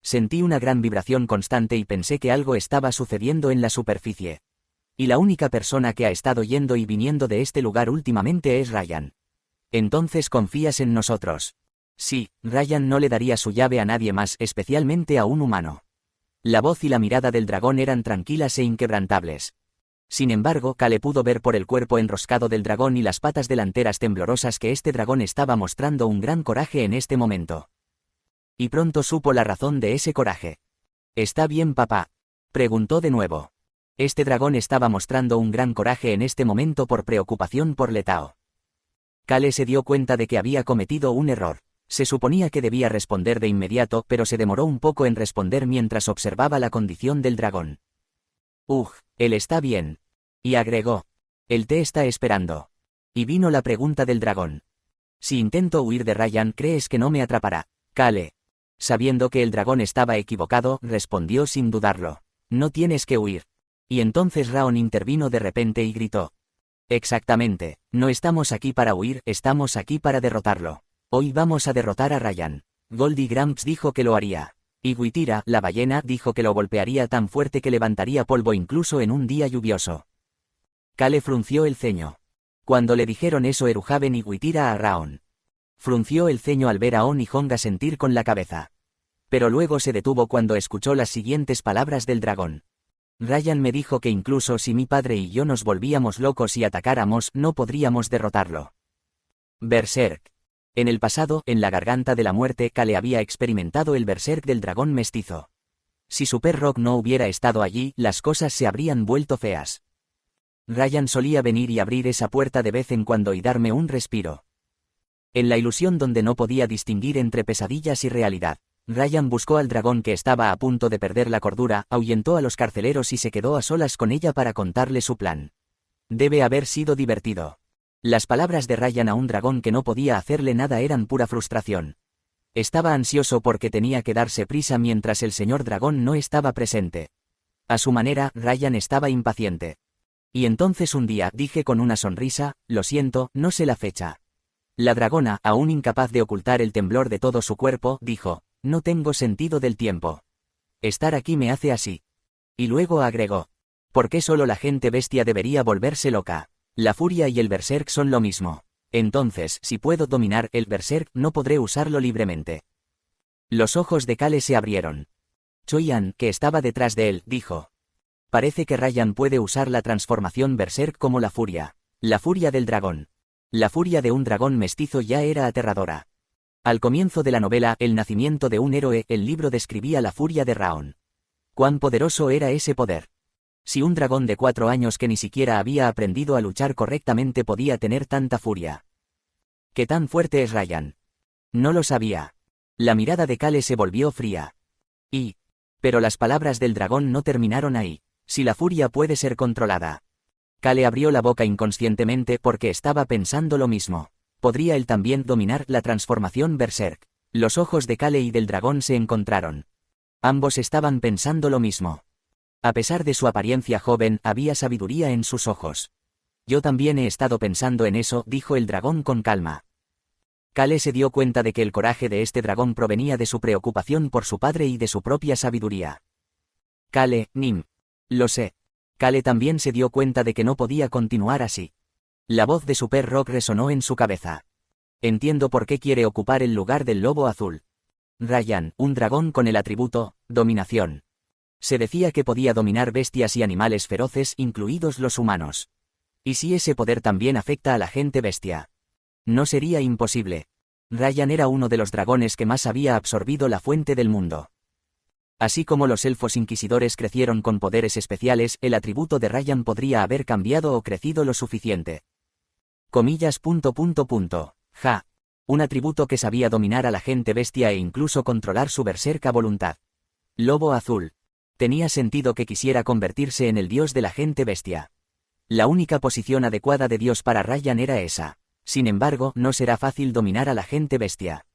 Sentí una gran vibración constante y pensé que algo estaba sucediendo en la superficie. Y la única persona que ha estado yendo y viniendo de este lugar últimamente es Ryan. Entonces confías en nosotros. Sí, Ryan no le daría su llave a nadie más, especialmente a un humano. La voz y la mirada del dragón eran tranquilas e inquebrantables. Sin embargo, Kale pudo ver por el cuerpo enroscado del dragón y las patas delanteras temblorosas que este dragón estaba mostrando un gran coraje en este momento. Y pronto supo la razón de ese coraje. ¿Está bien, papá?, preguntó de nuevo. Este dragón estaba mostrando un gran coraje en este momento por preocupación por Letao. Kale se dio cuenta de que había cometido un error. Se suponía que debía responder de inmediato, pero se demoró un poco en responder mientras observaba la condición del dragón. Él está bien. Y agregó. Él te está esperando. Y vino la pregunta del dragón. Si intento huir de Ryan, ¿crees que no me atrapará? Kale, sabiendo que el dragón estaba equivocado, respondió sin dudarlo. No tienes que huir. Y entonces Raon intervino de repente y gritó. Exactamente, no estamos aquí para huir, estamos aquí para derrotarlo. Hoy vamos a derrotar a Ryan. Goldie Gramps dijo que lo haría. Y Guitira, la ballena, dijo que lo golpearía tan fuerte que levantaría polvo incluso en un día lluvioso. Kale frunció el ceño. Cuando le dijeron eso Eruhaven y Guitira a Raon. Frunció el ceño al ver a On y Hong asentir con la cabeza. Pero luego se detuvo cuando escuchó las siguientes palabras del dragón. Ryan me dijo que incluso si mi padre y yo nos volvíamos locos y atacáramos, no podríamos derrotarlo. Berserk. En el pasado, en la garganta de la muerte, Kale había experimentado el berserk del dragón mestizo. Si Super Rock no hubiera estado allí, las cosas se habrían vuelto feas. Ryan solía venir y abrir esa puerta de vez en cuando y darme un respiro. En la ilusión donde no podía distinguir entre pesadillas y realidad, Ryan buscó al dragón que estaba a punto de perder la cordura, ahuyentó a los carceleros y se quedó a solas con ella para contarle su plan. Debe haber sido divertido. Las palabras de Ryan a un dragón que no podía hacerle nada eran pura frustración. Estaba ansioso porque tenía que darse prisa mientras el señor dragón no estaba presente. A su manera, Ryan estaba impaciente. Y entonces un día, dije con una sonrisa, lo siento, no sé la fecha. La dragona, aún incapaz de ocultar el temblor de todo su cuerpo, dijo, no tengo sentido del tiempo. Estar aquí me hace así. Y luego agregó, ¿por qué solo la gente bestia debería volverse loca? La furia y el berserk son lo mismo. Entonces, si puedo dominar el berserk, no podré usarlo libremente. Los ojos de Kale se abrieron. Choyan, que estaba detrás de él, dijo. Parece que Ryan puede usar la transformación berserk como la furia del dragón. La furia de un dragón mestizo ya era aterradora. Al comienzo de la novela El nacimiento de un héroe, el libro describía la furia de Raon. ¿Cuán poderoso era ese poder? Si un dragón de 4 años que ni siquiera había aprendido a luchar correctamente podía tener tanta furia. ¿Qué tan fuerte es Ryan? No lo sabía. La mirada de Kale se volvió fría. Pero las palabras del dragón no terminaron ahí. Si la furia puede ser controlada. Kale abrió la boca inconscientemente porque estaba pensando lo mismo. ¿Podría él también dominar la transformación berserk? Los ojos de Kale y del dragón se encontraron. Ambos estaban pensando lo mismo. A pesar de su apariencia joven, había sabiduría en sus ojos. Yo también he estado pensando en eso, dijo el dragón con calma. Kale se dio cuenta de que el coraje de este dragón provenía de su preocupación por su padre y de su propia sabiduría. Kale, Nim. Lo sé. Kale también se dio cuenta de que no podía continuar así. La voz de Super Rock resonó en su cabeza. Entiendo por qué quiere ocupar el lugar del lobo azul. Ryan, un dragón con el atributo, dominación. Se decía que podía dominar bestias y animales feroces, incluidos los humanos. ¿Y si ese poder también afecta a la gente bestia? No sería imposible. Ryan era uno de los dragones que más había absorbido la fuente del mundo. Así como los elfos inquisidores crecieron con poderes especiales, el atributo de Ryan podría haber cambiado o crecido lo suficiente. Comillas. Ja. Un atributo que sabía dominar a la gente bestia e incluso controlar su berserk a voluntad. Lobo azul. Tenía sentido que quisiera convertirse en el dios de la gente bestia. La única posición adecuada de dios para Ryan era esa. Sin embargo, no será fácil dominar a la gente bestia.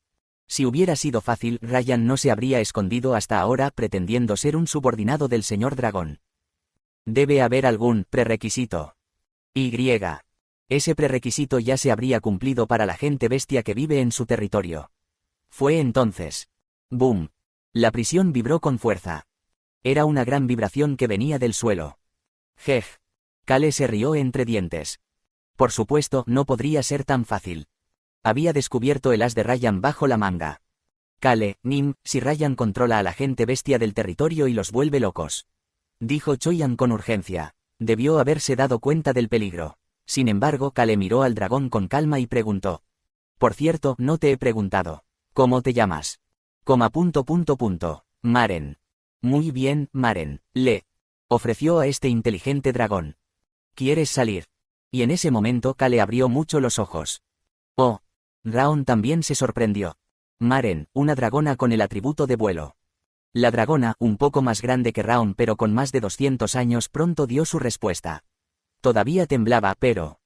Si hubiera sido fácil, Ryan no se habría escondido hasta ahora pretendiendo ser un subordinado del señor dragón. Debe haber algún prerequisito. Ese prerequisito ya se habría cumplido para la gente bestia que vive en su territorio. Fue entonces. ¡Boom! La prisión vibró con fuerza. Era una gran vibración que venía del suelo. Jej. Kale se rió entre dientes. Por supuesto, no podría ser tan fácil. Había descubierto el as de Ryan bajo la manga. Kale, Nim, si Ryan controla a la gente bestia del territorio y los vuelve locos. Dijo Choyan con urgencia. Debió haberse dado cuenta del peligro. Sin embargo, Kale miró al dragón con calma y preguntó. Por cierto, no te he preguntado. ¿Cómo te llamas? Maren. Muy bien, Maren. Le ofreció a este inteligente dragón. ¿Quieres salir? Y en ese momento Kale abrió mucho los ojos. Oh. Raon también se sorprendió. Maren, una dragona con el atributo de vuelo. La dragona, un poco más grande que Raon pero con más de 200 años, pronto dio su respuesta. Todavía temblaba, pero...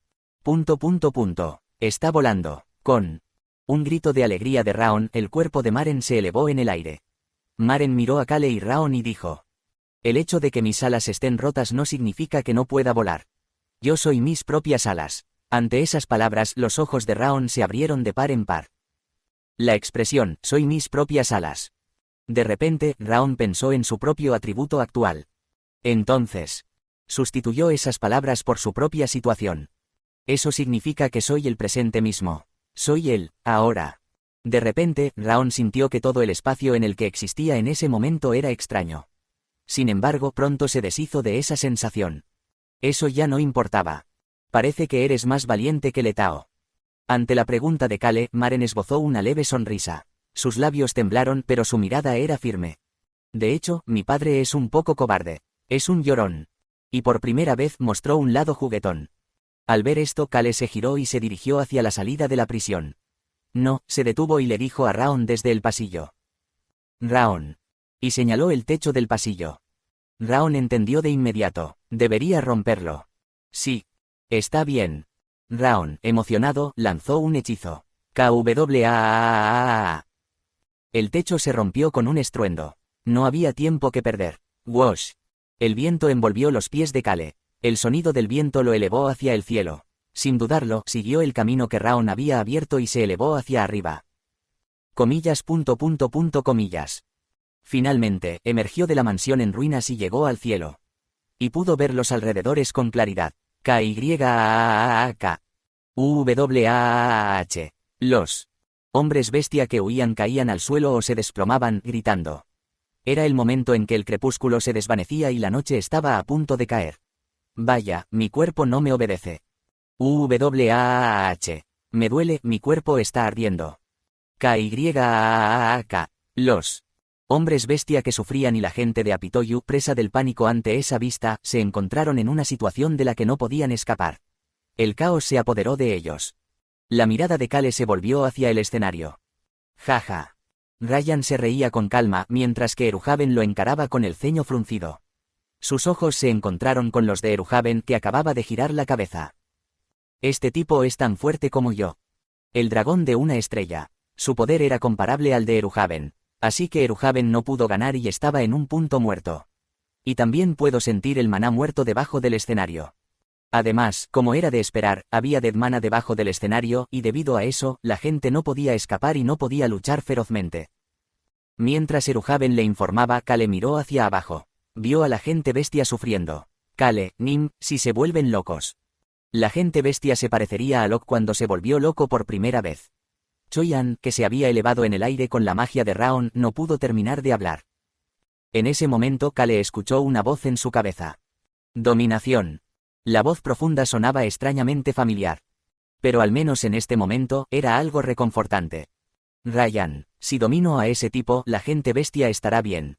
Está volando. Con un grito de alegría de Raon, el cuerpo de Maren se elevó en el aire. Maren miró a Kale y Raon y dijo. El hecho de que mis alas estén rotas no significa que no pueda volar. Yo soy mis propias alas. Ante esas palabras, los ojos de Raon se abrieron de par en par. La expresión, soy mis propias alas. De repente, Raon pensó en su propio atributo actual. Entonces, sustituyó esas palabras por su propia situación. Eso significa que soy el presente mismo. Soy él, ahora. De repente, Raon sintió que todo el espacio en el que existía en ese momento era extraño. Sin embargo, pronto se deshizo de esa sensación. Eso ya no importaba. Parece que eres más valiente que Letao. Ante la pregunta de Kale, Maren esbozó una leve sonrisa. Sus labios temblaron pero su mirada era firme. De hecho, mi padre es un poco cobarde. Es un llorón. Y por primera vez mostró un lado juguetón. Al ver esto, Kale se giró y se dirigió hacia la salida de la prisión. No, se detuvo y le dijo a Raon desde el pasillo. Raon. Y señaló el techo del pasillo. Raon entendió de inmediato. Debería romperlo. Sí. Está bien. Raon, emocionado, lanzó un hechizo. KWAAAA. El techo se rompió con un estruendo. No había tiempo que perder. Wosh. El viento envolvió los pies de Kale. El sonido del viento lo elevó hacia el cielo. Sin dudarlo, siguió el camino que Raon había abierto y se elevó hacia arriba. Comillas. Finalmente, emergió de la mansión en ruinas y llegó al cielo. Y pudo ver los alrededores con claridad. KYAAAK. UWAAH. Los hombres bestia que huían caían al suelo o se desplomaban, gritando. Era el momento en que el crepúsculo se desvanecía y la noche estaba a punto de caer. Vaya, mi cuerpo no me obedece. UWAAH. Me duele, mi cuerpo está ardiendo. KYAAK. Los hombres bestia que sufrían y la gente de Apitoyu, presa del pánico ante esa vista, se encontraron en una situación de la que no podían escapar. El caos se apoderó de ellos. La mirada de Kale se volvió hacia el escenario. Jaja. Ryan se reía con calma mientras que Eruhaven lo encaraba con el ceño fruncido. Sus ojos se encontraron con los de Eruhaven que acababa de girar la cabeza. Este tipo es tan fuerte como yo. El dragón de una estrella. Su poder era comparable al de Eruhaven. Así que Eruhaven no pudo ganar y estaba en un punto muerto. Y también puedo sentir el maná muerto debajo del escenario. Además, como era de esperar, había Dead Mana debajo del escenario y debido a eso, la gente no podía escapar y no podía luchar ferozmente. Mientras Eruhaven le informaba, Kale miró hacia abajo. Vio a la gente bestia sufriendo. Kale, Nim, si se vuelven locos. La gente bestia se parecería a Locke cuando se volvió loco por primera vez. Choyan, que se había elevado en el aire con la magia de Raon, no pudo terminar de hablar. En ese momento Kale escuchó una voz en su cabeza. Dominación. La voz profunda sonaba extrañamente familiar. Pero al menos en este momento, era algo reconfortante. Ryan, si domino a ese tipo, la gente bestia estará bien.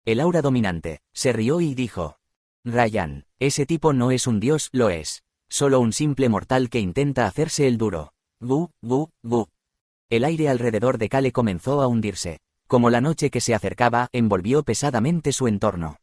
El aura dominante, se rió y dijo. Ryan, ese tipo no es un dios, lo es. Solo un simple mortal que intenta hacerse el duro. Gu. El aire alrededor de Kale comenzó a hundirse. Como la noche que se acercaba, envolvió pesadamente su entorno.